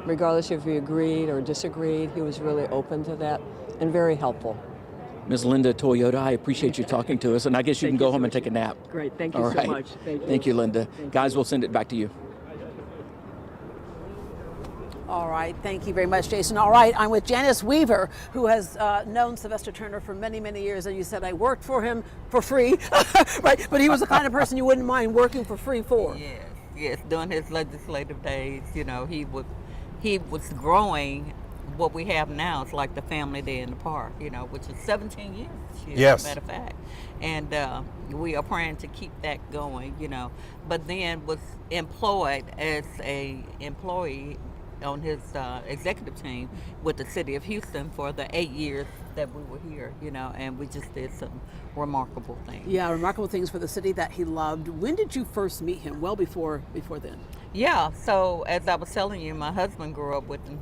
F: Regardless if we agreed or disagreed, he was really open to that and very helpful.
C: Ms. Linda Toyota, I appreciate you talking to us, and I guess you can go home and take a nap.
F: Great, thank you
C: All
F: so
C: right.
F: much. Thank you.
C: Thank you, Linda. Guys, we'll send it back to you.
B: All right, thank you very much, Jason. All right, I'm with Janice Weaver, who has known Sylvester Turner for many, many years, and you said I worked for him for free, right? But he was the kind of person you wouldn't mind working for free for.
D: Yes, during his legislative days, you know, he was growing what we have now. It's like the family day in the park, you know, which is 17 years this year,
A: Yes.
D: as a matter of fact. And we are praying to keep that going, you know. But then was employed as a employee on his executive team with the city of Houston for the 8 years that we were here, you know, and we just did some remarkable things.
B: Yeah, remarkable things for the city that he loved. When did you first meet him? Well before then.
D: Yeah, so as I was telling you, my husband grew up with him.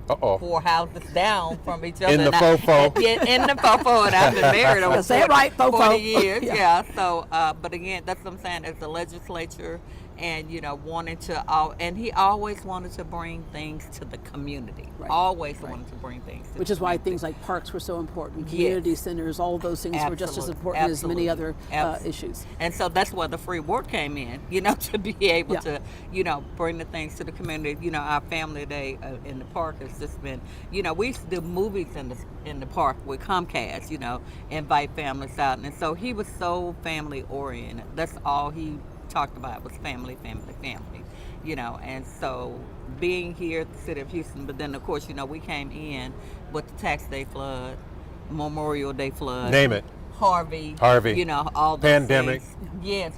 A: Uh-oh.
D: 4 houses down from each other.
A: In the fofo.
D: Yeah, in the fofo, and I've been married over
B: Say it right, fofo.
D: 40 years.
B: Yeah.
D: Yeah. So, but again, that's what I'm saying. As the legislature, and you know, wanted to, and he always wanted to bring things to the community.
B: Right.
D: Always wanted to bring things. To
B: Which
D: the
B: is why
D: community.
B: things like parks were so important, community centers, all of those things were just as important as many other issues.
D: And so that's where the free work came in, you know, to be able to, you know, bring the things to the community. You know, our family day in the park has just been, you know, we used to do movies in the park with Comcast, you know, invite families out. And so he was so family oriented. That's all he talked about was family, you know. And so being here at the city of Houston, but then of course, you know, we came in with the tax day flood, Memorial Day flood.
A: Name it.
D: Harvey.
A: Harvey.
D: You know, all those
A: Pandemic.
D: things. Yes,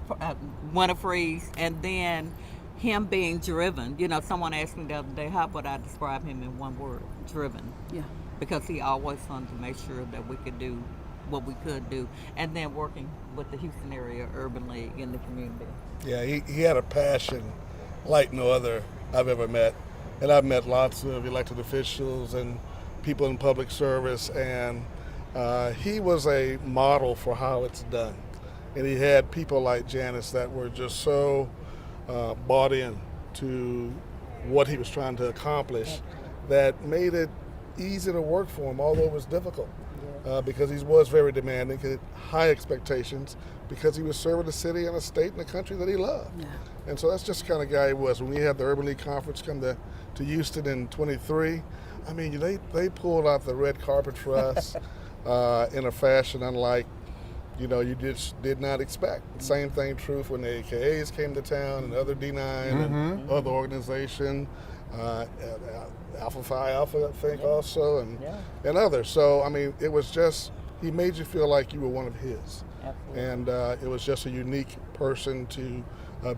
D: winter freeze, and then him being driven. You know, someone asked me the other day, how would I describe him in one word? Driven.
B: Yeah.
D: Because he always wanted to make sure that we could do what we could do, and then working with the Houston Area Urban League in the community.
V: Yeah, he had a passion like no other I've ever met. And I've met lots of elected officials and people in public service, and he was a model for how it's done. And he had people like Janice that were just so bought in to what he was trying to accomplish that made it easy to work for him, although it was difficult. Because he was very demanding, had high expectations, because he was serving the city and a state and a country that he loved. Yeah. And so that's just the kind of guy he was. When we had the Urban League Conference come to Houston in 23, I mean, they pulled out the red carpet for us in a fashion unlike, you know, you just did not expect. Same thing true when the AKAs came to town and other D9 and other organizations. Alpha Phi Alpha, I think, also, and others. So, I mean, it was just, he made you feel like you were one of his. Absolutely. And it was just a unique person to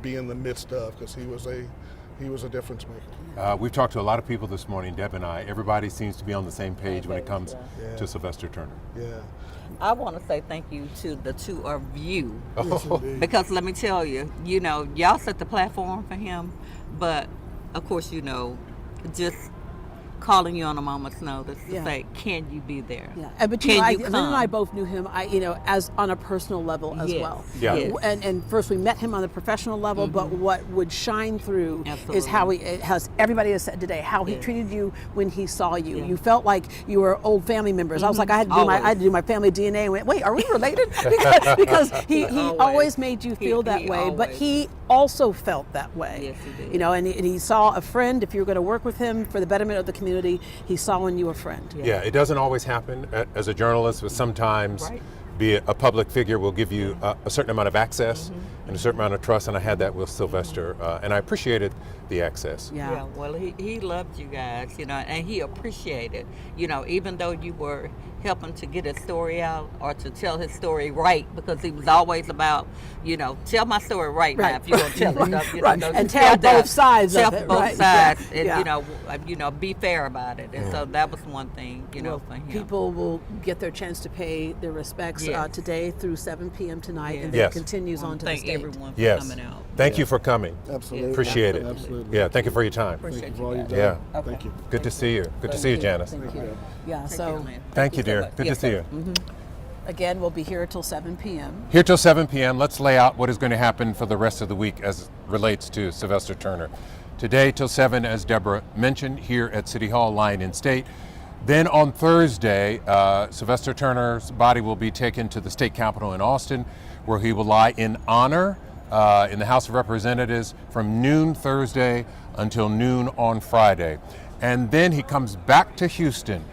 V: be in the midst of, because he was a difference maker.
A: We've talked to a lot of people this morning, Deb and I. Everybody seems to be on the same page when it comes to Sylvester Turner.
V: Yeah.
D: I want to say thank you to the two of you,
V: Oh.
D: because let me tell you, you know, y'all set the platform for him, but of course, you know, just calling you on a moment's notice to say, can you be there?
B: Yeah, but you know, Lynn and I both knew him, you know, as on a personal level as well.
A: Yeah.
D: Yes.
B: And first we met him on the professional level, but what would shine through is how as everybody has said today, how he treated you when he saw you. Yeah. You felt like you were old family members. I was like, I had to do my family DNA and went, wait, are we related? because he always made you feel that way, but he also felt that way.
D: Yes, he did.
B: You know, and he saw a friend. If you were going to work with him for the betterment of the community, he saw in you a friend.
A: Yeah, it doesn't always happen as a journalist, but sometimes be a public figure will give you a certain amount of access and a certain amount of trust, and I had that with Sylvester, and I appreciated the access.
D: Yeah, well, he loved you guys, you know, and he appreciated, you know, even though you were help him to get his story out or to tell his story right, because he was always about, tell my story right, now if you're going to tell it.
B: Right. And tell both sides of it.
D: Tell both
B: right?
D: sides,
B: Yeah.
D: and be fair about it. And so that was one thing, for him.
B: People will get their chance to pay their respects today through 7 p.m. tonight, and then it continues on to the state.
D: Everyone for
A: Yes.
D: coming out.
A: Thank you for coming.
V: Absolutely.
A: Appreciate it.
V: Absolutely.
A: Yeah, thank you for your time.
V: Thank you for all you've done.
A: Yeah.
V: Thank you.
A: Good to see you. Good to see you, Janice.
B: Thank you. Yeah, so
A: Thank you, dear. Good to see you.
B: again, we'll be here till 7 p.m.
A: Here till 7 p.m. Let's lay out what is going to happen for the rest of the week as it relates to Sylvester Turner. Today till 7, as Deborah mentioned, here at City Hall, lying in state. Then on Thursday, Sylvester Turner's body will be taken to the state capitol in Austin, where he will lie in honor in the House of Representatives from noon Thursday until noon on Friday. And then he comes back to Houston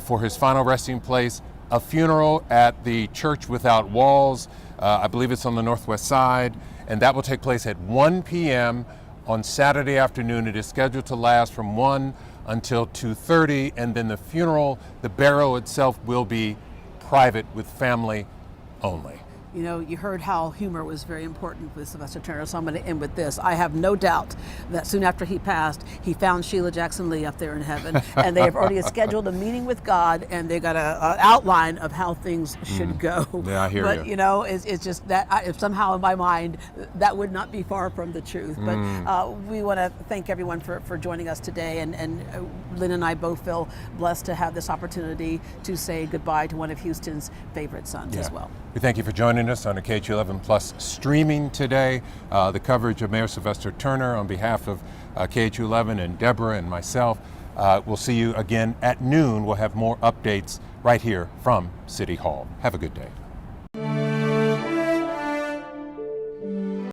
A: for his final resting place, a funeral at the Church Without Walls. I believe it's on the northwest side, and that will take place at 1 p.m. on Saturday afternoon. It is scheduled to last from 1 until 2:30, and then the funeral, the burial itself, will be private with family only.
B: You heard how humor was very important with Sylvester Turner, so I'm going to end with this. I have no doubt that soon after he passed, he found Sheila Jackson Lee up there in heaven, and they have already scheduled a meeting with God, and they got an outline of how things should go.
A: Yeah, I hear
B: but,
A: you.
B: It's just that if somehow in my mind, that would not be far from the truth. But we want to thank everyone for joining us today, and Lynn and I both feel blessed to have this opportunity to say goodbye to one of Houston's favorite sons as well.
A: We thank you for joining us on the KHU11 Plus streaming today. The coverage of Mayor Sylvester Turner on behalf of KHU11 and Deborah and myself. We'll see you again at noon. We'll have more updates right here from City Hall. Have a good day.